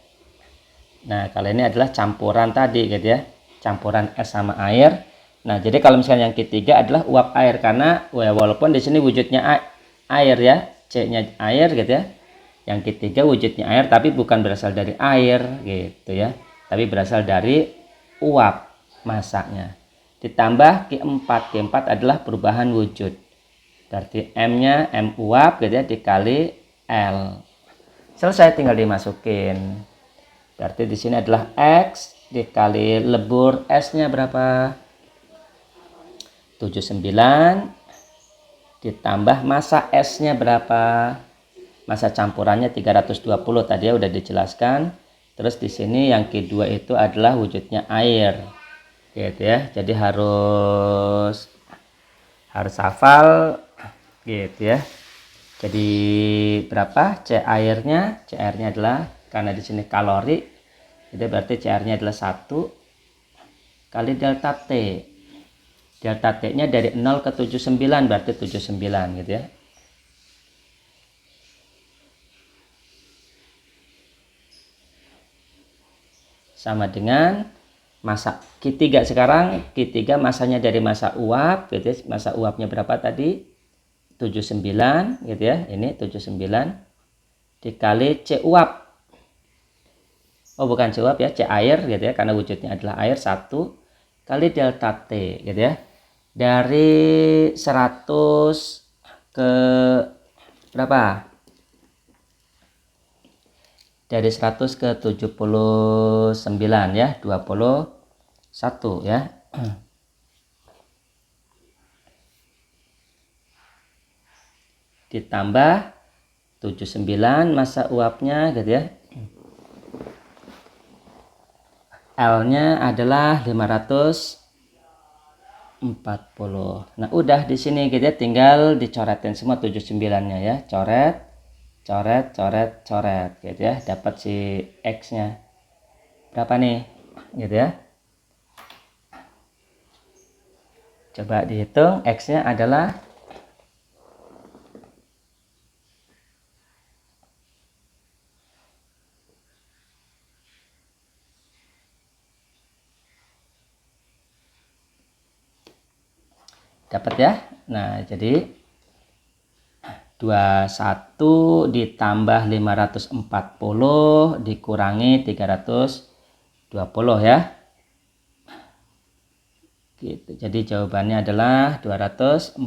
Nah, kalau ini adalah campuran tadi gitu ya. Campuran es sama air. Nah, jadi kalau misalnya yang ketiga adalah uap air, karena walaupun di sini wujudnya air ya, C-nya air gitu ya. Yang ketiga wujudnya air tapi bukan berasal dari air gitu ya. Tapi berasal dari uap masaknya. Ditambah Q4 adalah perubahan wujud. Berarti M-nya M uap gitu ya, dikali L. Selesai, tinggal dimasukin. Berarti di sini adalah X dikali lebur S-nya berapa? 79 ditambah massa S-nya berapa? Massa campurannya 320 tadi ya udah dijelaskan. Terus di sini yang kedua itu adalah wujudnya air. Gitu ya. Jadi harus hafal gitu ya. Jadi berapa C airnya? C airnya adalah karena di sini kalori, itu berarti CR-nya adalah 1 kali delta T. Delta T-nya dari 0 ke 79 berarti 79 gitu ya. Sama dengan massa Q3 sekarang. Q3 masanya dari massa uap gitu ya. Massa uapnya berapa tadi? 79 gitu ya. Ini 79 dikali C uap. Oh, bukan C uap ya, C air gitu ya, karena wujudnya adalah air, 1 kali delta T gitu ya. Dari 100 ke berapa? Dari 100 ke 79 ya, 21 ya. Ditambah 79 massa uapnya gitu ya. L-nya adalah 540. Nah, udah di sini gitu ya, tinggal dicoretin semua 79-nya ya. Coret, coret, coret, coret gitu ya. Dapat si X-nya. Berapa nih? Gitu ya. Coba dihitung, X-nya adalah dapat ya. Nah, jadi 21 ditambah 540 dikurangi 320 ya. Gitu. Jadi jawabannya adalah 241.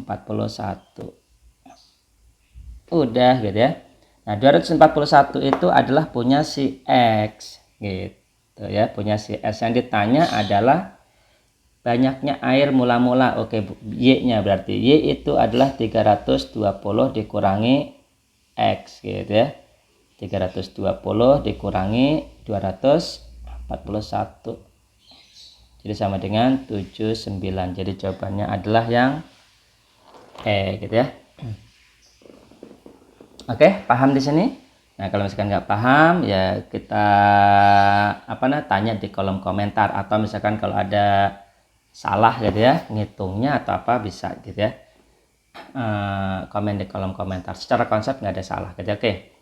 Udah gitu ya. Nah, 241 itu adalah punya si X gitu ya, punya si S. Yang ditanya adalah banyaknya air mula-mula. Oke, Y-nya berarti Y itu adalah 320 dikurangi X gitu ya. 320 dikurangi 241. Jadi sama dengan 79. Jadi jawabannya adalah yang E gitu ya. Oke, paham di sini? Nah, kalau misalkan nggak paham ya kita tanya di kolom komentar, atau misalkan kalau ada salah gitu ya ngitungnya atau apa bisa gitu ya, komen di kolom komentar. Secara konsep nggak ada salah gitu. Oke,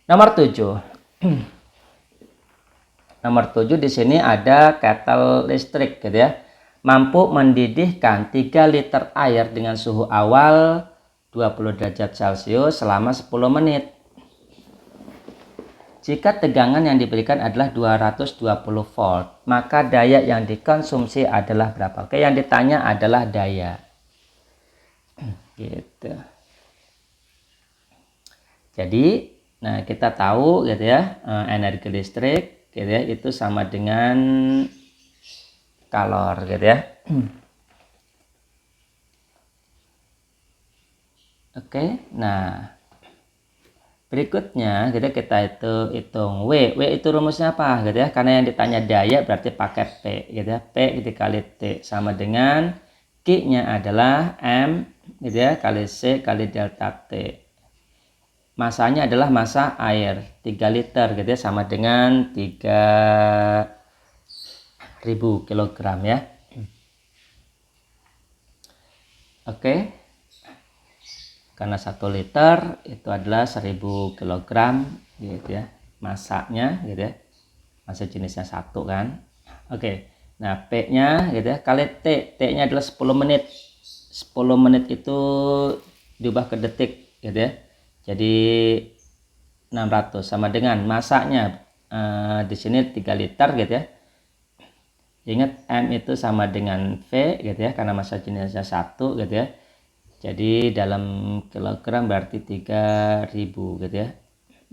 nomor 7. Nomor 7 di sini ada kettle listrik gitu ya, mampu mendidihkan 3 liter air dengan suhu awal 20 derajat Celcius selama 10 menit. Jika tegangan yang diberikan adalah 220 volt, maka daya yang dikonsumsi adalah berapa? Oke, yang ditanya adalah daya. Gitu. Jadi, nah kita tahu gitu ya, energi listrik gitu ya, itu sama dengan kalor gitu ya. Oke, nah berikutnya kita hitung W. W itu rumusnya apa gitu ya? Karena yang ditanya daya berarti pakai P gitu ya. P dikali T sama dengan Q-nya adalah M gitu ya, kali C kali delta T. Masanya adalah massa air 3 liter gitu ya, sama dengan 3000 kg ya. Oke. Karena 1 liter itu adalah 1000 kg gitu ya, masanya gitu ya, massa jenisnya 1 kan. Oke, nah P nya gitu ya kali T. T nya adalah 10 menit. 10 menit itu diubah ke detik gitu ya, jadi 600 sama dengan masanya di sini 3 liter gitu ya. Ingat M itu sama dengan V gitu ya, karena massa jenisnya 1 gitu ya. Jadi dalam kilogram berarti 3000 gitu ya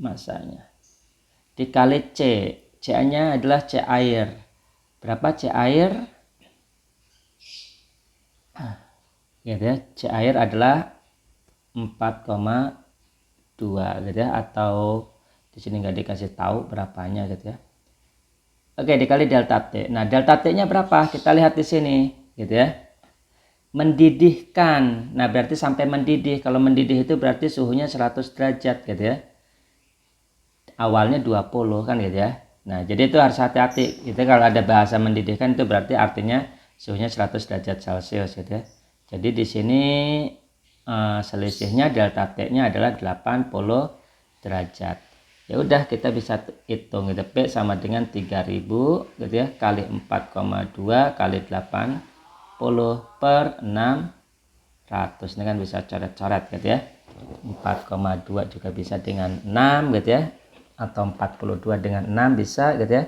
masanya. Dikali C. C-nya adalah C air. Berapa C air? Gitu ya. C air adalah 4,2 gitu ya, atau di sini nggak dikasih tahu berapanya gitu ya. Oke, dikali delta T. Nah, delta T-nya berapa? Kita lihat di sini gitu ya. Mendidihkan. Nah, berarti sampai mendidih. Kalau mendidih itu berarti suhunya 100 derajat gitu ya. awalnya 20 kan gitu ya. Nah, jadi itu harus hati-hati. Gitu kalau ada bahasa mendidihkan itu berarti artinya suhunya 100 derajat Celcius gitu ya. Jadi di sini selisihnya delta T-nya adalah 80 derajat. Ya udah kita bisa hitung gitu. P sama dengan 3000 gitu ya kali 4,2 kali 80 per 600. Ini kan bisa coret-coret gitu ya. 4,2 juga bisa dengan 6 gitu ya, atau 42 dengan 6 bisa gitu ya.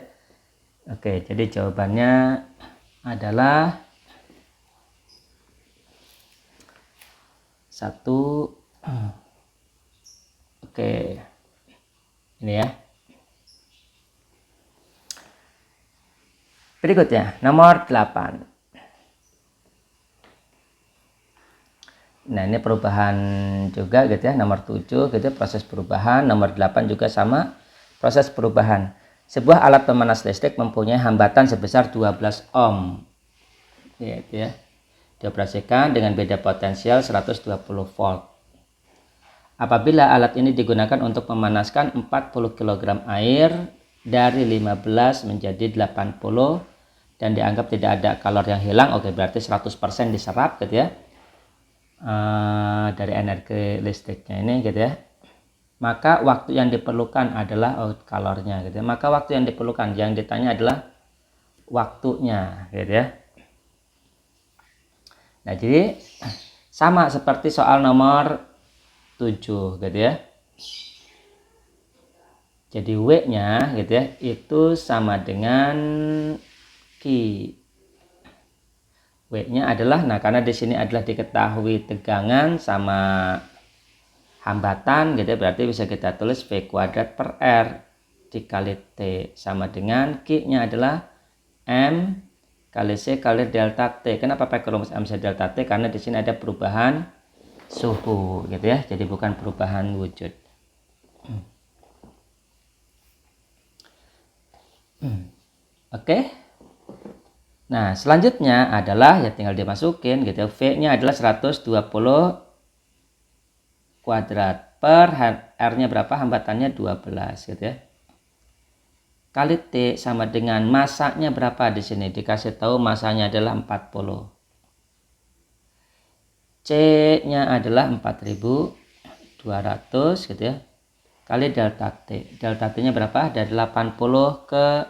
Oke, jadi jawabannya adalah 1. Oke, ini ya. Berikutnya nomor 8. Nah, ini perubahan juga gitu ya, nomor 7 gitu ya, proses perubahan. Nomor 8 juga sama, proses perubahan. Sebuah alat pemanas listrik mempunyai hambatan sebesar 12 ohm. Gitu ya. Dioperasikan dengan beda potensial 120 volt. Apabila alat ini digunakan untuk memanaskan 40 kg air dari 15 menjadi 80 dan dianggap tidak ada kalori yang hilang, oke berarti 100% diserap gitu ya. Dari energi listriknya ini gitu ya, maka waktu yang diperlukan adalah kalornya gitu ya. Maka waktu yang diperlukan, yang ditanya adalah waktunya gitu ya. Nah, jadi sama seperti soal nomor 7 gitu ya. Jadi W nya gitu ya itu sama dengan Q. W-nya adalah, nah karena di sini adalah diketahui tegangan sama hambatan gitu ya, berarti bisa kita tulis V kuadrat per R dikali T sama dengan Q-nya adalah M kali C kali delta T. Kenapa pakai rumus M C delta T? Karena di sini ada perubahan suhu gitu ya, jadi bukan perubahan wujud. Oke. Nah, selanjutnya adalah ya tinggal dimasukin gitu. V-nya adalah 120 kuadrat per R-nya berapa? Hambatannya 12 gitu ya. Kali T sama dengan masanya berapa di sini? Dikasih tahu masanya adalah 40. C-nya adalah 4200 gitu ya. Kali delta T. Delta T-nya berapa? Dari 80 ke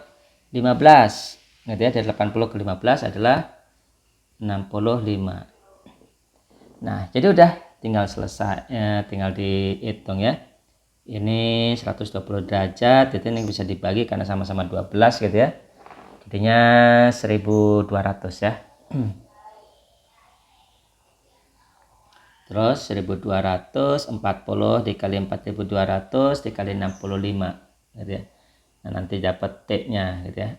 15. Gitu ya, dari 80 ke 15 adalah 65. Nah, jadi udah tinggal selesai, tinggal dihitung ya. Ini 120 derajat, itu ini bisa dibagi karena sama-sama 12 gitu ya. Jadinya 1200 ya. Terus 1240 dikali 4200 dikali 65 gitu ya. Nah, nanti dapat T-nya gitu ya.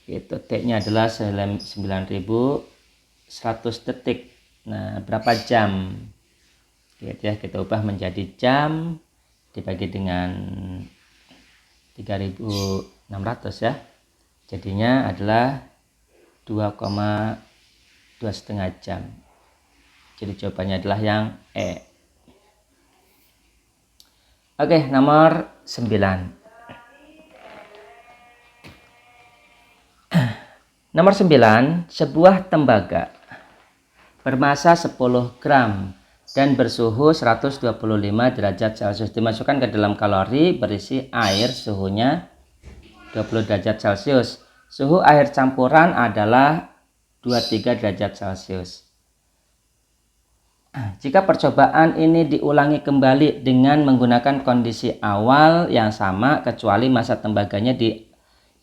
Itu T-nya adalah 9100 detik. Nah, berapa jam? Gitu ya, kita ubah menjadi jam dibagi dengan 3600 ya. Jadinya adalah 2,5 jam. Jadi jawabannya adalah yang E. Oke, nomor 9. Nomor 9, sebuah tembaga bermasa 10 gram dan bersuhu 125 derajat Celcius dimasukkan ke dalam kalori berisi air suhunya 20 derajat Celcius. Suhu air campuran adalah 23 derajat Celcius. Jika percobaan ini diulangi kembali dengan menggunakan kondisi awal yang sama kecuali masa tembaganya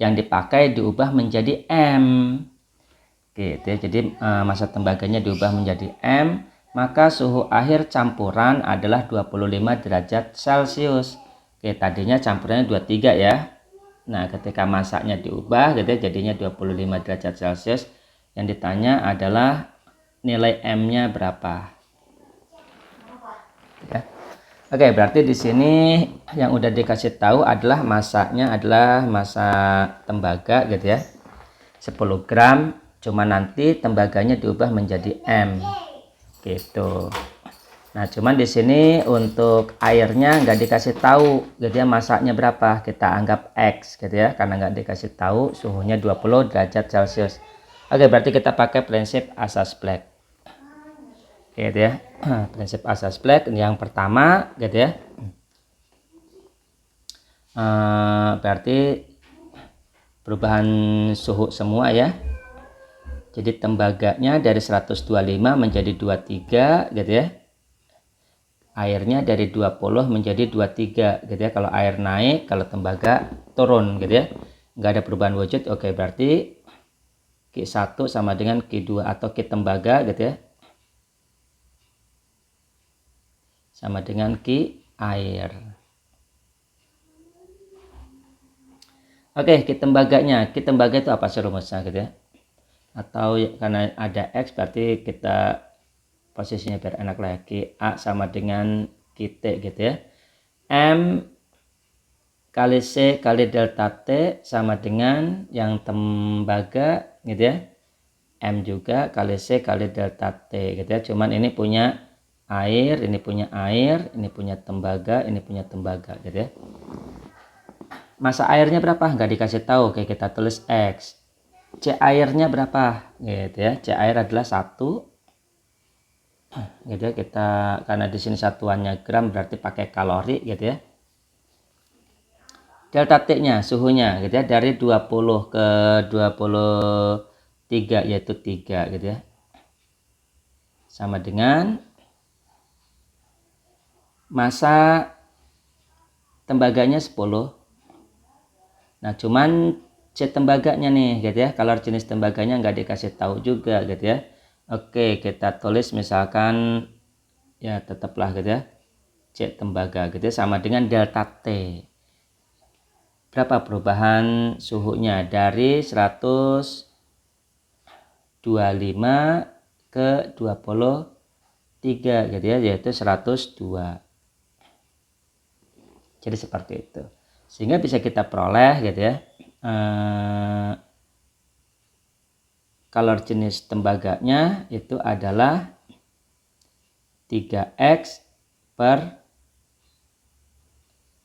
yang dipakai diubah menjadi M gitu ya. Jadi masa tembaganya diubah menjadi M, maka suhu akhir campuran adalah 25 derajat Celcius. Oke, tadinya campurannya 23 ya. Nah, ketika masaknya diubah gitu ya, jadinya 25 derajat Celcius. Yang ditanya adalah nilai M-nya berapa. Ya. Oke, berarti di sini yang udah dikasih tahu adalah masanya adalah masa tembaga gitu ya. 10 gram, cuma nanti tembaganya diubah menjadi M. Gitu. Nah, cuman di sini untuk airnya nggak dikasih tahu, gitu ya, masaknya berapa. Kita anggap X, gitu ya, karena nggak dikasih tahu suhunya 20 derajat Celcius. Oke, berarti kita pakai prinsip asas Black, gitu ya. Prinsip asas Black yang pertama, gitu ya. Berarti perubahan suhu semua ya. Jadi tembaganya dari 125 menjadi 23, gitu ya. Airnya dari 20 menjadi 23, gitu ya. Kalau air naik, kalau tembaga turun, gitu ya. Nggak ada perubahan wujud. Oke, berarti Q1 sama dengan Q2 atau Q tembaga, gitu ya, sama dengan Q air. Oke, Q tembaganya. Q tembaga itu apa sih rumusnya, gitu ya? Atau karena ada X berarti kita posisinya biar enak lagi, A sama dengan QT, gitu ya. M kali C kali delta T sama dengan yang tembaga, gitu ya. M juga kali C kali delta T, gitu ya. Cuman ini punya air, ini punya air, ini punya tembaga, ini punya tembaga, gitu ya. Masa airnya berapa? Nggak dikasih tahu. Oke, kita tulis X. C airnya berapa? Gitu ya. C air adalah 1. Gitu ya, kita karena di sini satuannya gram berarti pakai kalori, gitu ya. Delta T-nya suhunya, gitu ya, dari 20 ke 23 yaitu 3, gitu ya. Sama dengan massa tembaganya 10. Nah, cuman C tembaganya nih, gitu ya. Kalau jenis tembaganya nggak dikasih tahu juga, gitu ya. Oke, kita tulis misalkan ya tetaplah, gitu ya, C tembaga, gitu ya, sama dengan delta T. Berapa perubahan suhunya dari 125 ke 23, gitu ya, yaitu 102. Jadi seperti itu. Sehingga bisa kita peroleh, gitu ya, kalau jenis tembaganya itu adalah 3X per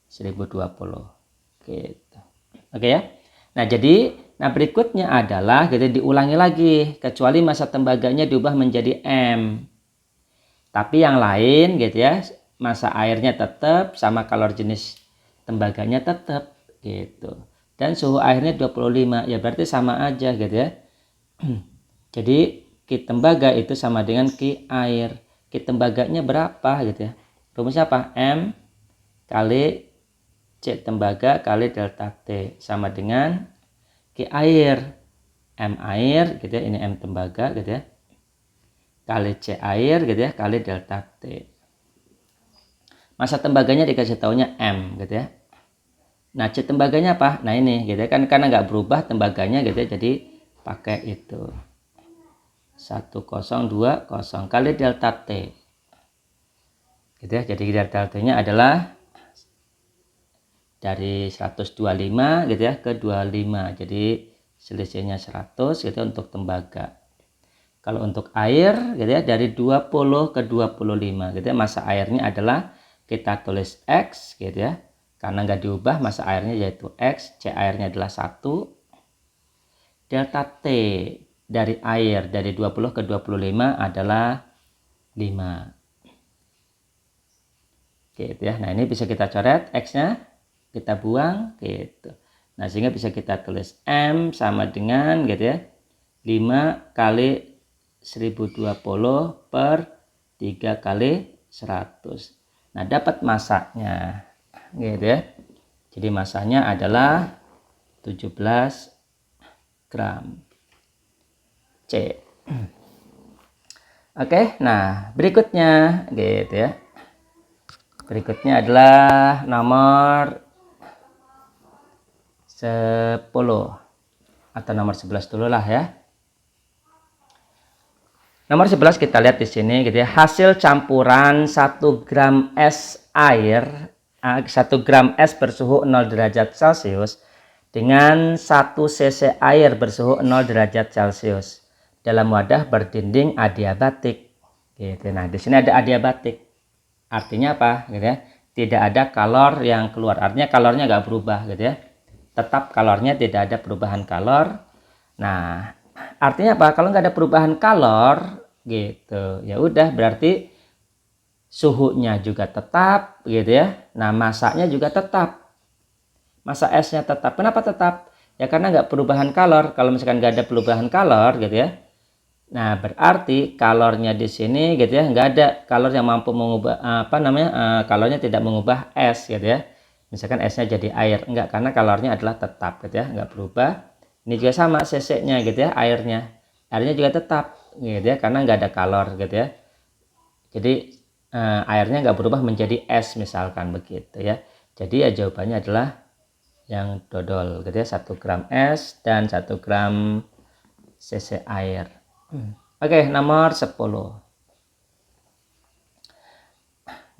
1020, gitu. Oke ya. Nah, jadi berikutnya adalah, gitu, diulangi lagi kecuali massa tembaganya diubah menjadi M. Tapi yang lain, gitu ya, massa airnya tetap sama kalori jenis tembaganya tetap, gitu. Dan suhu airnya 25, ya berarti sama aja, gitu ya. Jadi Q tembaga itu sama dengan Q air. Q tembaganya berapa, gitu ya? Rumusnya apa? M kali C tembaga kali delta T sama dengan Q air. M air, gitu ya, ini M tembaga, gitu ya, kali C air, gitu ya, kali delta T. Massa tembaganya dikasih taunya M, gitu ya. Nah, C tembaganya apa? Nah, ini, gitu ya, kan karena nggak berubah tembaganya, gitu ya, jadi pakai itu 1020 kali delta T, gitu ya. Jadi delta T nya adalah dari 125, gitu ya, ke 25, jadi selisihnya 100, gitu, untuk tembaga. Kalau untuk air, gitu ya, dari 20 ke 25, gitu ya, massa airnya adalah kita tulis X, gitu ya, karena nggak diubah massa airnya yaitu X. C airnya adalah 1. Delta T dari air dari 20 ke 25 adalah 5, gitu ya. Nah, ini bisa kita coret X-nya, kita buang, gitu. Nah, sehingga bisa kita tulis M sama dengan, gitu ya, 5 kali 1020 per 3 kali 100. Nah, dapat massanya, gitu ya. Jadi massanya adalah 17 gram C. Oke, nah berikutnya, gitu ya. Berikutnya adalah nomor 10 atau nomor 11 dulu lah ya. Nomor 11 kita lihat di sini, gitu ya. Hasil campuran 1 gram es air, 1 gram es bersuhu 0 derajat Celcius dengan 1 cc air bersuhu 0 derajat Celcius dalam wadah berdinding adiabatik, gitu. Nah, di sini ada adiabatik. Artinya apa gitu ya? Tidak ada kalor yang keluar. Artinya kalornya nggak berubah gitu ya. Tetap kalornya, tidak ada perubahan kalor. Nah, artinya apa? Kalau nggak ada perubahan kalor gitu, ya udah berarti suhunya juga tetap gitu ya. Nah, masanya juga tetap. Masa esnya tetap. Kenapa tetap? Ya karena nggak perubahan kalor. Kalau misalkan nggak ada perubahan kalor gitu ya, nah berarti kalornya di sini gitu ya, nggak ada kalor yang mampu mengubah kalornya tidak mengubah es gitu ya. Misalkan esnya jadi air, enggak, karena kalornya adalah tetap gitu ya, nggak berubah. Ini juga sama cc-nya gitu ya, airnya juga tetap gitu ya, karena nggak ada kalor gitu ya. Jadi airnya nggak berubah menjadi es misalkan begitu ya. Jadi ya jawabannya adalah yang dodol gitu ya, 1 gram es dan 1 gram cc air. Oke, nomor 10.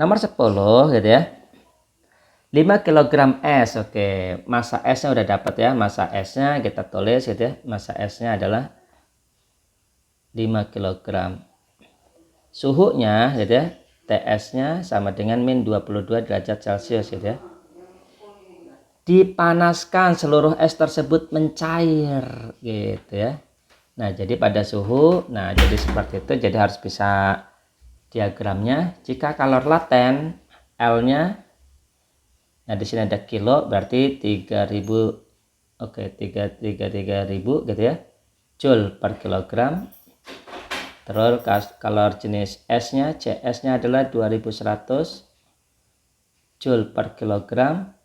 Nomor 10 gitu ya. 5 kilogram es. Oke, massa esnya udah dapat ya. Massa esnya kita tulis gitu ya. Massa esnya adalah 5 kilogram. Suhunya gitu ya. TS-nya sama dengan min 22 derajat Celcius gitu ya. Dipanaskan, seluruh es tersebut mencair gitu ya. Nah, jadi pada suhu, nah jadi seperti itu. Jadi harus bisa diagramnya. Jika kalor laten L-nya, nah di sini ada kilo, berarti 3000. Oke, 3000 gitu ya. Joule per kilogram. Terus kalor jenis S-nya, CS-nya adalah 2100 Joule per kilogram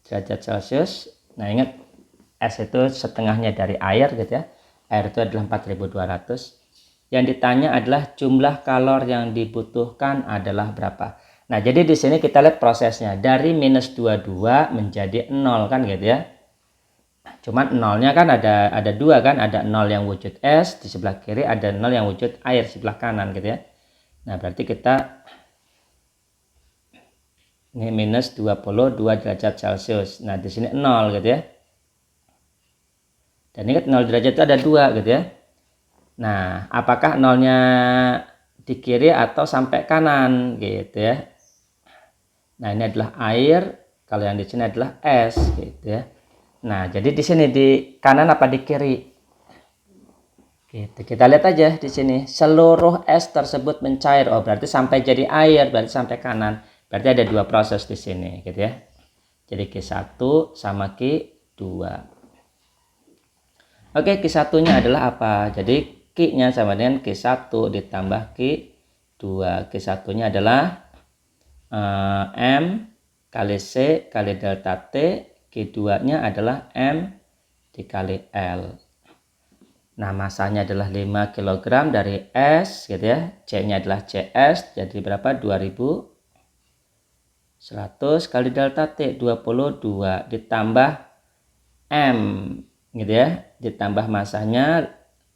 derajat Celcius. Nah, ingat es itu setengahnya dari air gitu ya. Air itu adalah 4200. Yang ditanya adalah jumlah kalor yang dibutuhkan adalah berapa. Nah, jadi di sini kita lihat prosesnya. Dari minus 22 menjadi 0 kan gitu ya. Cuman nolnya kan ada dua kan. Ada 0 yang wujud es di sebelah kiri. Ada 0 yang wujud air di sebelah kanan gitu ya. Nah, berarti kita ini minus 22 derajat Celcius. Nah, di sini 0 gitu ya. Dan ingat 0 derajat itu ada 2 gitu ya. Nah, apakah nolnya di kiri atau sampai kanan gitu ya. Nah, ini adalah air, kalau yang di sini adalah es gitu ya. Nah, jadi di sini di kanan apa di kiri? Gitu. Kita lihat aja di sini. Seluruh es tersebut mencair. Oh, berarti sampai jadi air, berarti sampai kanan. Berarti ada dua proses di sini gitu ya. Jadi Q1 sama Q2. Oke, Q1-nya adalah apa? Jadi Q-nya sama dengan Q1 ditambah Q2. Q1-nya adalah M kali C kali delta T. Q2-nya adalah M dikali L. Nah, masanya adalah 5 kg dari S gitu ya. C-nya adalah CS, jadi berapa? 2100 kali delta T 22 ditambah M gitu ya. Ditambah masanya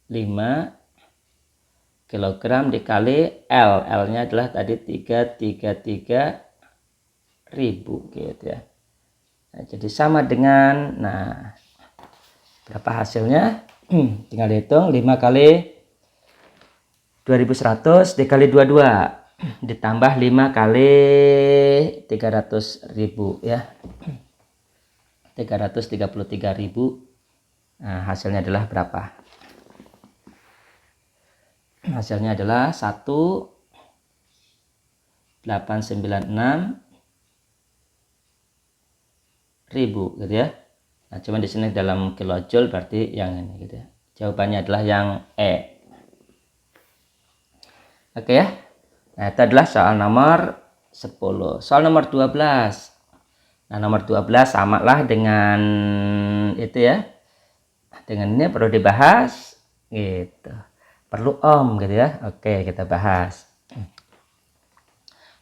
5 kilogram dikali L. L-nya adalah tadi 333.000 gitu ya. Nah, jadi sama dengan, nah berapa hasilnya? Tinggal dihitung. 5 kali 2100 dikali 22 ditambah 5 kali 300.000 ya. 333.000. Nah, hasilnya adalah berapa? Hasilnya adalah 1.896.000 gitu ya. Nah, cuman di sini dalam kilojoule, berarti yang ini gitu ya. Jawabannya adalah yang E. Oke ya. Nah, itu adalah soal nomor 10. Soal nomor 12. Nah, nomor 12 sama lah dengan itu ya. Dengan ini perlu dibahas gitu. Perlu ohm gitu ya. Oke, kita bahas.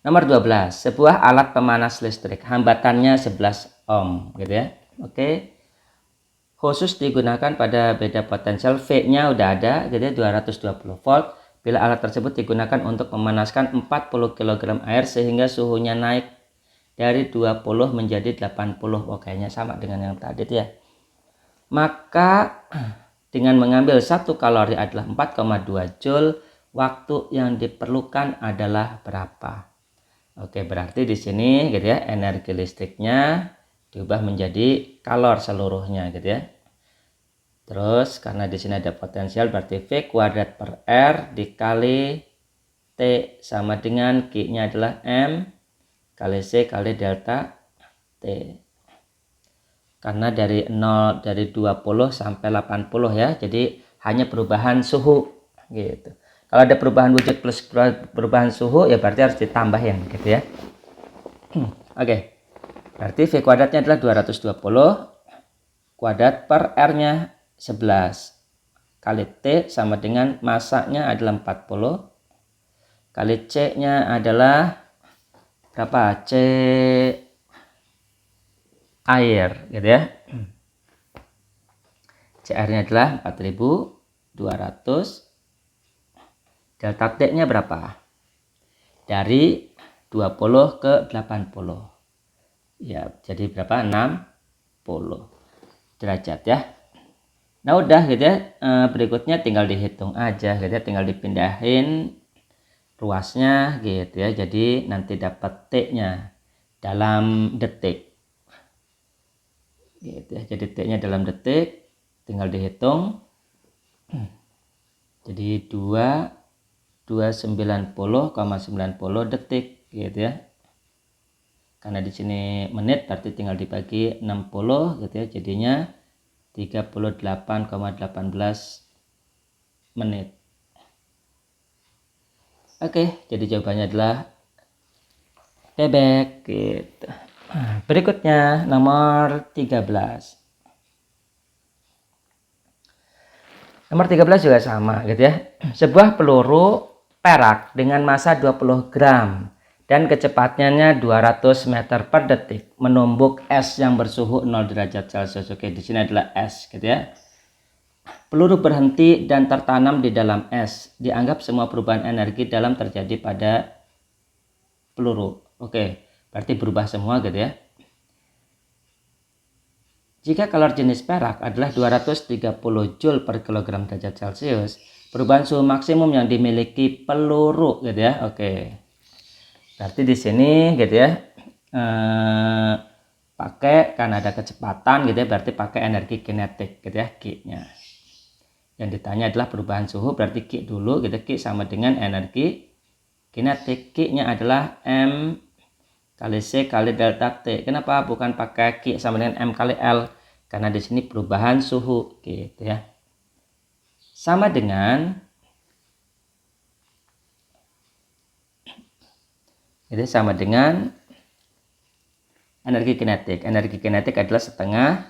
Nomor 12, sebuah alat pemanas listrik, hambatannya 11 ohm gitu ya. Oke. Khusus digunakan pada beda potensial, V-nya udah ada gitu ya, 220 volt. Bila alat tersebut digunakan untuk memanaskan 40 kg air sehingga suhunya naik dari 20 menjadi 80. Oh, kayaknya sama dengan yang tadi ya. Maka dengan mengambil 1 kalori adalah 4,2 joule, waktu yang diperlukan adalah berapa? Oke, berarti di sini gitu ya, energi listriknya diubah menjadi kalor seluruhnya gitu ya. Terus karena di sini ada potensial berarti V kuadrat per R dikali T sama dengan Q-nya adalah M kali C kali delta T. Karena dari 20 sampai 80 ya. Jadi hanya perubahan suhu gitu. Kalau ada perubahan wujud plus perubahan suhu ya berarti harus ditambahin gitu ya. Oke. Berarti V kuadratnya adalah 220 kuadrat per R-nya 11 kali T sama dengan masanya adalah 40 kali C-nya adalah berapa? C air gitu ya. CR-nya adalah 4200. Delta T-nya berapa? Dari 20 ke 80. Ya, jadi berapa? 60 derajat ya. Nah udah gitu ya, berikutnya tinggal dihitung aja gitu ya, tinggal dipindahin ruasnya gitu ya, jadi nanti dapat T-nya dalam detik gitu ya, jadi T-nya dalam detik tinggal dihitung, jadi 290,90 detik gitu ya, karena di sini menit berarti tinggal dibagi 60 gitu ya, jadinya 38,18 menit. Oke, jadi jawabannya adalah bebek gitu. Berikutnya nomor 13. Nomor 13 juga sama gitu ya. Sebuah peluru perak dengan massa 20 gram dan kecepatannya 200 meter per detik menumbuk es yang bersuhu 0 derajat Celcius. Oke, di sini adalah es gitu ya. Peluru berhenti dan tertanam di dalam es. Dianggap semua perubahan energi dalam terjadi pada peluru. Oke, berarti berubah semua gitu ya. Jika kalor jenis perak adalah 230 Joule per kilogram derajat Celcius, perubahan suhu maksimum yang dimiliki peluru gitu ya. Oke. Berarti di sini gitu ya. Pakai karena ada kecepatan gitu ya, berarti pakai energi kinetik gitu ya, Q-nya. Yang ditanya adalah perubahan suhu, berarti Q dulu gitu, Q sama dengan energi kinetik. Q-nya adalah M kali C kali delta T. Kenapa bukan pakai Q sama dengan M kali L? Karena di sini perubahan suhu gitu ya. Sama dengan itu sama dengan energi kinetik. Energi kinetik adalah setengah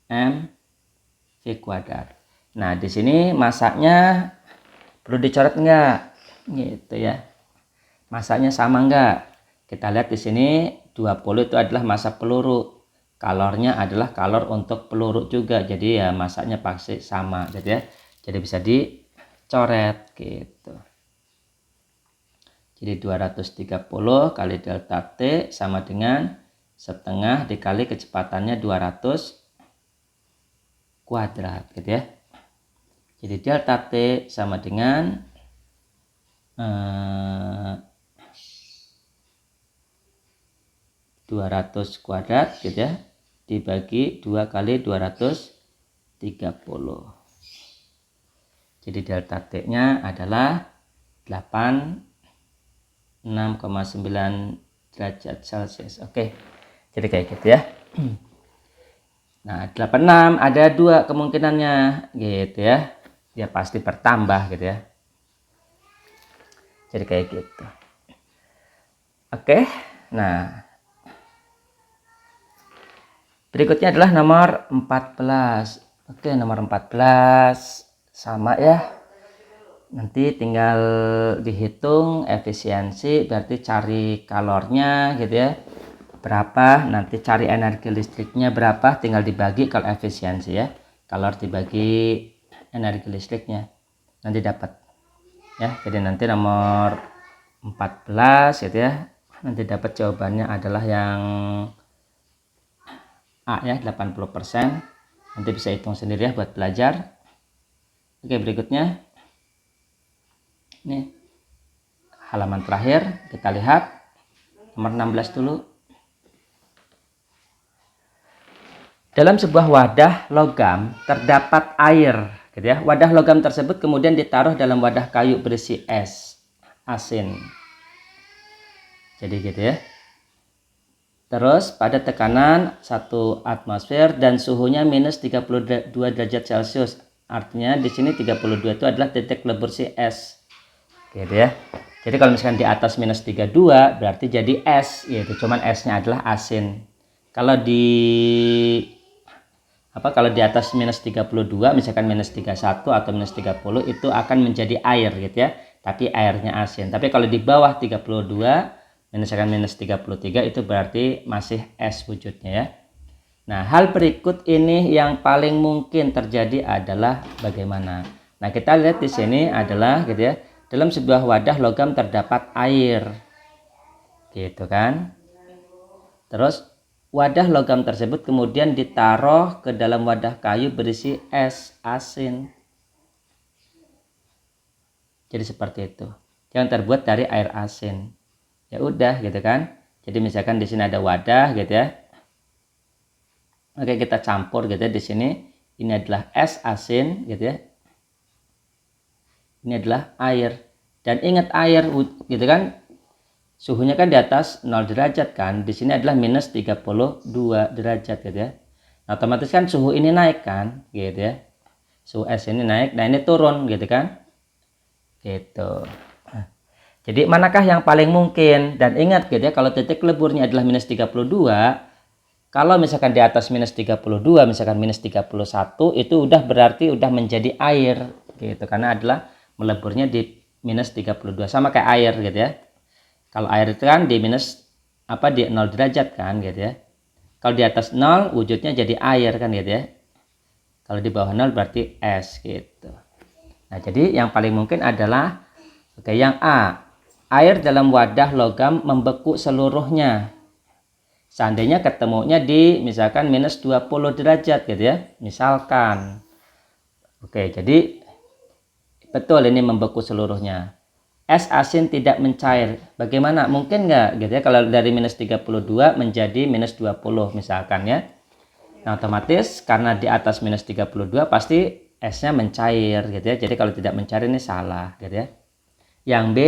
M V kuadrat. Nah, di sini masanya perlu dicoret enggak? Gitu ya. Masanya sama enggak? Kita lihat di sini 20 itu adalah massa peluru. Kalornya adalah kalor untuk peluru juga. Jadi ya masanya pasti sama gitu ya. Jadi bisa dicoret gitu. Jadi 230 kali delta T sama dengan setengah dikali kecepatannya 200 kuadrat gitu ya. Jadi delta T sama dengan 200 kuadrat gitu ya, dibagi 2 kali 230. Jadi delta T-nya adalah 86,9 derajat Celcius. Oke. Jadi kayak gitu ya. Nah, 86 ada dua kemungkinannya gitu ya. Dia pasti bertambah gitu ya. Jadi kayak gitu. Oke. Nah, berikutnya adalah nomor 14. Oke, nomor 14 sama ya. Nanti tinggal dihitung efisiensi, berarti cari kalornya gitu ya. Berapa, nanti cari energi listriknya berapa, tinggal dibagi kalau efisiensi ya. Kalor dibagi energi listriknya. Nanti dapat. Ya, jadi nanti nomor 14 gitu ya. Nanti dapat jawabannya adalah yang A ya, 80%. Nanti bisa hitung sendiri ya buat belajar. Oke, berikutnya. Nih. halaman terakhir kita lihat nomor 16 dulu. Dalam sebuah wadah logam terdapat air, gitu ya. Wadah logam tersebut kemudian ditaruh dalam wadah kayu berisi es asin. Jadi gitu ya. Terus pada tekanan 1 atmosfer dan suhunya minus 32 derajat Celcius. Artinya di sini 32 itu adalah titik lebur si es. Gitu ya. Jadi kalau misalkan di atas minus 32 berarti jadi es, yaitu cuman esnya adalah asin. Kalau di atas minus 32, misalkan minus 31 atau minus 30, itu akan menjadi air gitu ya. Tapi airnya asin. Tapi kalau di bawah 32, misalkan minus 33, itu berarti masih es wujudnya ya. Nah, hal berikut ini yang paling mungkin terjadi adalah bagaimana? Nah, kita lihat di sini adalah gitu ya. Dalam sebuah wadah logam terdapat air. Gitu kan? Terus wadah logam tersebut kemudian ditaruh ke dalam wadah kayu berisi es asin. Jadi seperti itu. Yang terbuat dari air asin. Ya udah gitu kan. Jadi misalkan di sini ada wadah gitu ya. Oke, kita campur gitu ya di sini. Ini adalah es asin gitu ya. Ini adalah air. Dan ingat air gitu kan. Suhunya kan di atas 0 derajat kan. Di sini adalah minus 32 derajat gitu ya. Nah, otomatis kan suhu ini naik kan gitu ya. Suhu es ini naik. Nah, ini turun gitu kan. Gitu. Jadi manakah yang paling mungkin? Dan ingat gitu ya, kalau titik leburnya adalah minus 32, kalau misalkan di atas minus 32, misalkan minus 31, itu udah berarti udah menjadi air gitu. Karena adalah meleburnya di minus 32, sama kayak air gitu ya. Kalau air itu kan di minus di 0 derajat kan gitu ya. Kalau di atas 0 wujudnya jadi air kan gitu ya. Kalau di bawah 0 berarti es gitu. Nah, jadi yang paling mungkin adalah yang A. Air dalam wadah logam membeku seluruhnya. Seandainya ketemunya di misalkan minus 20 derajat gitu ya. Misalkan. Jadi betul ini membeku seluruhnya. Es asin tidak mencair. Bagaimana? Mungkin nggak gitu ya kalau dari minus 32 menjadi minus 20 misalkan ya. Nah, otomatis karena di atas minus 32 pasti esnya mencair gitu ya. Jadi kalau tidak mencair ini salah gitu ya. Yang B,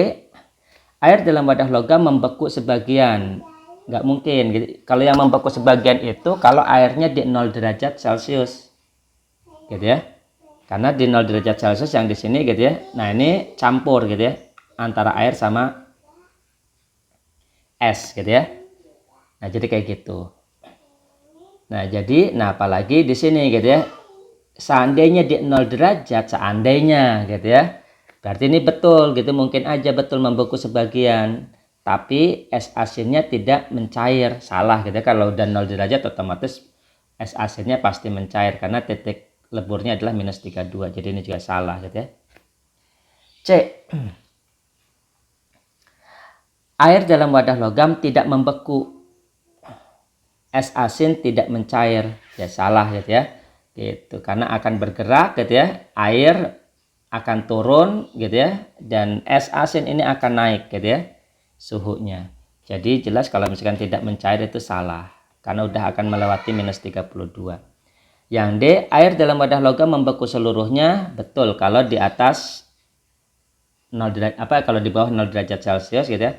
air dalam wadah logam membeku sebagian. Nggak mungkin gitu. Kalau yang membeku sebagian itu kalau airnya di 0 derajat Celcius. Gitu ya. Karena di 0 derajat Celcius yang di sini gitu ya. Nah, ini campur gitu ya antara air sama es gitu ya. Nah, jadi kayak gitu. Nah, apalagi di sini gitu ya. Seandainya di 0 derajat, seandainya gitu ya. Berarti ini betul gitu, mungkin aja betul membeku sebagian. Tapi es asinnya tidak mencair. Salah gitu ya. Kalau udah 0 derajat otomatis es asinnya pasti mencair karena titik leburnya adalah minus 32. Jadi ini juga salah gitu ya. C. Air dalam wadah logam tidak membeku. Es asin tidak mencair. Ya salah gitu ya. Gitu. Karena akan bergerak gitu ya. Air akan turun gitu ya. Dan es asin ini akan naik gitu ya. Suhunya. Jadi jelas kalau misalkan tidak mencair itu salah. Karena udah akan melewati minus 32. Yang D, air dalam wadah logam membeku seluruhnya. Betul kalau di atas 0 derajat, kalau di bawah 0 derajat Celcius gitu ya.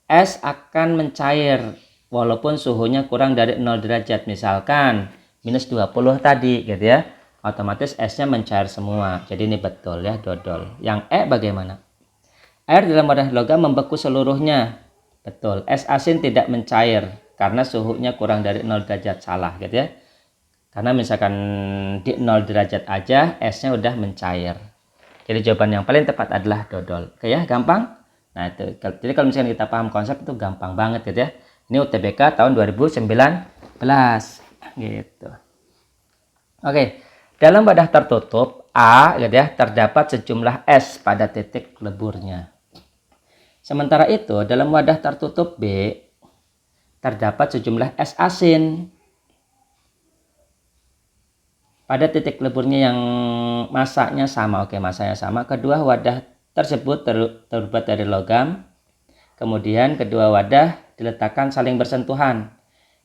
Es akan mencair walaupun suhunya kurang dari 0 derajat. Misalkan minus 20 tadi gitu ya. Otomatis esnya mencair semua. Jadi ini betul ya, dodol. Yang E bagaimana? Air dalam wadah logam membeku seluruhnya. Betul. Es asin tidak mencair karena suhunya kurang dari 0 derajat. Salah gitu ya. Karena misalkan di 0 derajat aja esnya udah mencair. Jadi jawaban yang paling tepat adalah dodol. Oke ya, gampang? Nah, itu. Jadi kalau misalnya kita paham konsep itu gampang banget gitu ya. Ini UTBK tahun 2019 gitu. Oke, dalam wadah tertutup A gitu ya, terdapat sejumlah es pada titik leburnya. Sementara itu, dalam wadah tertutup B terdapat sejumlah es asin pada titik leburnya yang masanya sama. Oke, masanya sama. Kedua wadah tersebut terbuat dari logam Kemudian kedua wadah diletakkan saling bersentuhan.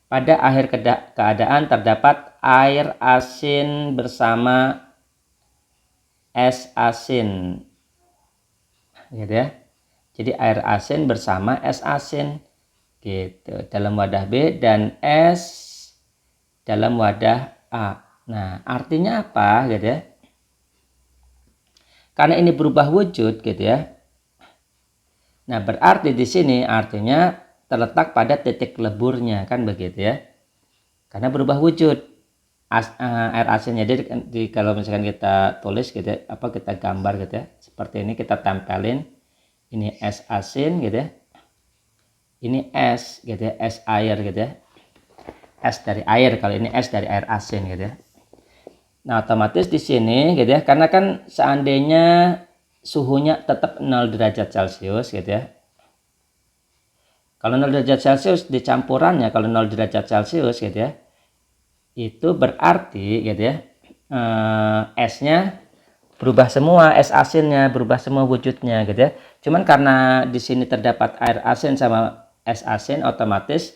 Pada akhir keadaan terdapat air asin bersama es asin. Gitu ya. Jadi air asin bersama es asin gitu dalam wadah B dan es dalam wadah A. Nah, artinya apa gitu ya? Karena ini berubah wujud gitu ya. Nah, berarti di sini artinya terletak pada titik leburnya kan begitu ya. Karena berubah wujud air asinnya. Jadi kalau misalkan kita tulis gitu ya, kita gambar gitu ya. Seperti ini kita tempelin. Ini es asin gitu ya. Ini es gitu ya, es air gitu ya. Es dari air, kalau ini es dari air asin gitu ya. Nah, otomatis di sini gitu ya, karena kan seandainya suhunya tetap 0 derajat Celcius gitu ya. Kalau 0 derajat Celcius di campurannya, kalau 0 derajat Celcius gitu ya, itu berarti gitu ya, esnya berubah semua, es asinnya berubah semua wujudnya gitu ya. Cuman karena di sini terdapat air asin sama es asin, otomatis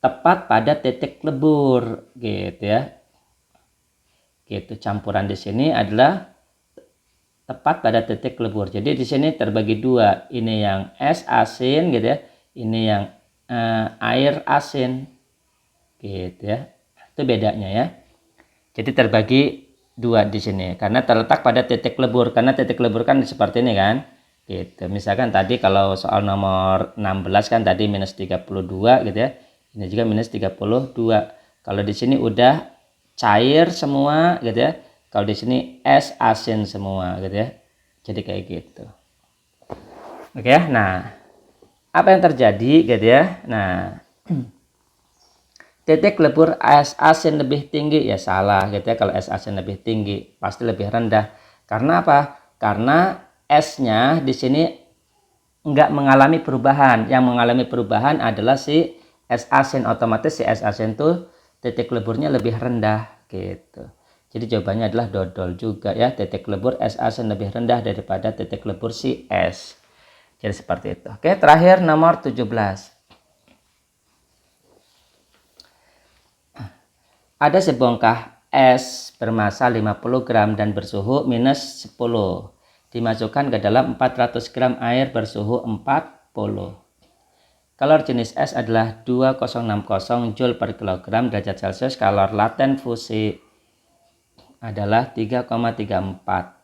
tepat pada titik lebur gitu ya. Gitu, campuran di sini adalah tepat pada titik lebur. Jadi di sini terbagi dua, ini yang es asin gitu ya, ini yang air asin gitu ya. Itu bedanya ya. Jadi terbagi dua di sini karena terletak pada titik lebur. Karena titik lebur kan seperti ini kan. Gitu. Misalkan tadi kalau soal nomor 16 kan tadi minus 32 gitu ya. Ini juga minus 32. Kalau di sini udah cair semua gitu ya. Kalau di sini es asin semua gitu ya. Jadi kayak gitu. Oke ya. Nah, apa yang terjadi gitu ya? Nah, titik lebur es asin lebih tinggi ya salah gitu ya. Kalau es asin lebih tinggi pasti lebih rendah. Karena apa? Karena esnya di sini nggak mengalami perubahan. Yang mengalami perubahan adalah si es asin. Otomatis si es asin tuh titik leburnya lebih rendah gitu. Jadi jawabannya adalah dodol juga ya. Titik lebur es asin lebih rendah daripada titik lebur si es. Jadi seperti itu. Oke, terakhir nomor 17. Ada sebongkah es bermassa 50 gram dan bersuhu minus 10. Dimasukkan ke dalam 400 gram air bersuhu 40. Kalor jenis es adalah 2060 Joule per kilogram derajat Celcius. Kalor laten fusi adalah 3,34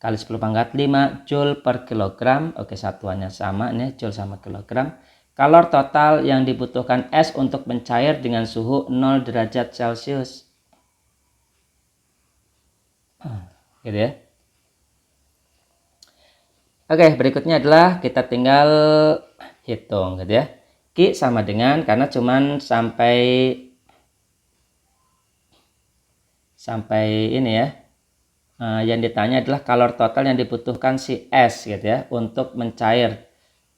kali 10 pangkat 5 Joule per kilogram. Oke, satuannya sama nih, Joule sama kilogram. Kalor total yang dibutuhkan es untuk mencair dengan suhu 0 derajat Celcius. Gitu ya. Oke, berikutnya adalah kita tinggal hitung gitu ya. Q sama dengan, karena cuman sampai ini ya. Yang ditanya adalah kalor total yang dibutuhkan si es gitu ya untuk mencair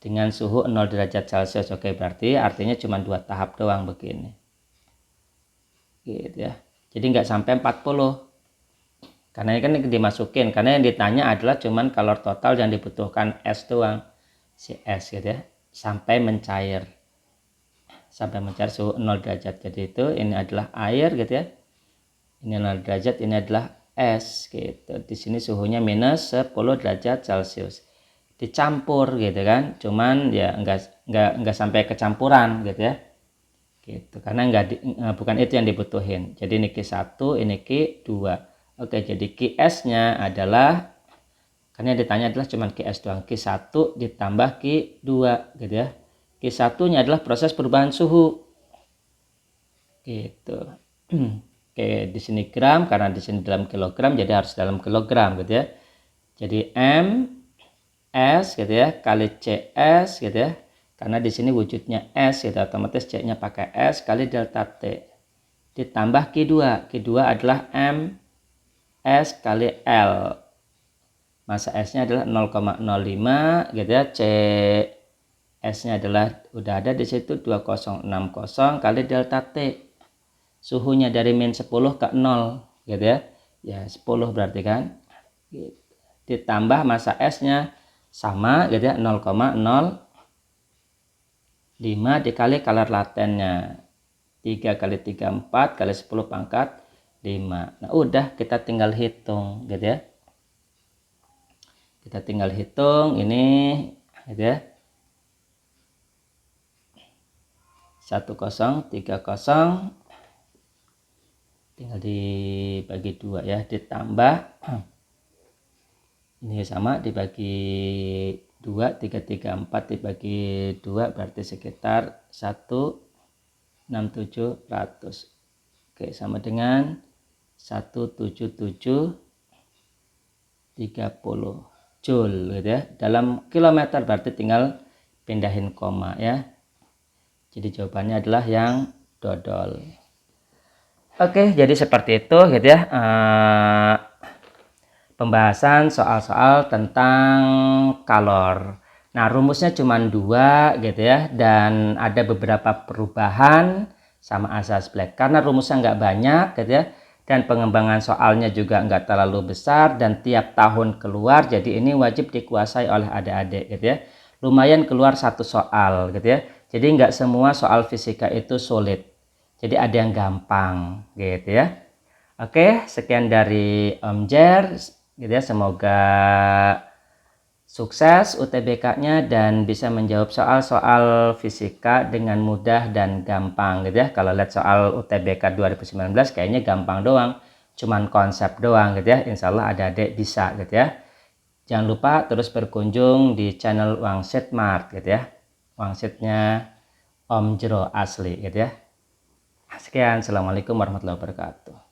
dengan suhu 0 derajat Celcius. Oke, berarti artinya cuma 2 tahap doang begini. Gitu ya. Jadi nggak sampai 40. Karena ini kan dimasukin, karena yang ditanya adalah cuman kalor total yang dibutuhkan es doang. Si es gitu ya, sampai mencair. Sampai mencair suhu 0 derajat. Jadi itu ini adalah air gitu ya. Ini 0 derajat, ini adalah es gitu. Di sini suhunya minus 10 derajat Celcius. Dicampur gitu kan. Cuman ya enggak sampai kecampuran gitu ya. Gitu. Karena bukan itu yang dibutuhin. Jadi ini Q1, ini Q2. Oke, jadi QS-nya adalah, karena yang ditanya adalah cuman QS doang. Q1 ditambah Q2 gitu ya. Q1-nya adalah proses perubahan suhu. Gitu. Oke, di sini gram karena di sini dalam kilogram jadi harus dalam kilogram gitu ya. Jadi M S gitu ya kali CS gitu ya. Karena di sini wujudnya S gitu, otomatis C-nya pakai S kali delta T. Ditambah Q2. Q2 adalah M S kali L. Massa S-nya adalah 0,05 gitu ya. C S-nya adalah udah ada di situ 2060 kali delta T. Suhunya dari min 10 ke 0 gitu ya. Ya 10 berarti kan. Ditambah massa S-nya sama gitu ya, 0,05 dikali kalor latennya. 3 kali 3 4 kali 10 pangkat 5. Nah, udah kita tinggal hitung gitu ya. Kita tinggal hitung ini gitu ya. 1030 tinggal dibagi 2 ya, ditambah ini sama dibagi 2, 334 dibagi 2 berarti sekitar 16700. Oke, sama dengan 17730 Joule gitu ya. Dalam kilometer berarti tinggal pindahin koma ya. Jadi jawabannya adalah yang dodol. Oke, jadi seperti itu gitu ya. Pembahasan soal-soal tentang kalor. Nah, rumusnya cuma 2 gitu ya, dan ada beberapa perubahan sama asas Black karena rumusnya nggak banyak gitu ya, dan pengembangan soalnya juga nggak terlalu besar dan tiap tahun keluar, jadi ini wajib dikuasai oleh adik-adik gitu ya. Lumayan keluar satu soal gitu ya, jadi nggak semua soal fisika itu sulit, jadi ada yang gampang gitu ya. Oke, sekian dari Om Jer gitu ya, semoga sukses UTBK-nya dan bisa menjawab soal-soal fisika dengan mudah dan gampang gitu ya. Kalau lihat soal UTBK 2019 kayaknya gampang doang, cuman konsep doang gitu ya. Insya Allah adik-adik bisa gitu ya. Jangan lupa terus berkunjung di channel Wangsit Mart gitu ya. Wangsitnya Om Jero asli gitu ya. Sekian, assalamualaikum warahmatullahi wabarakatuh.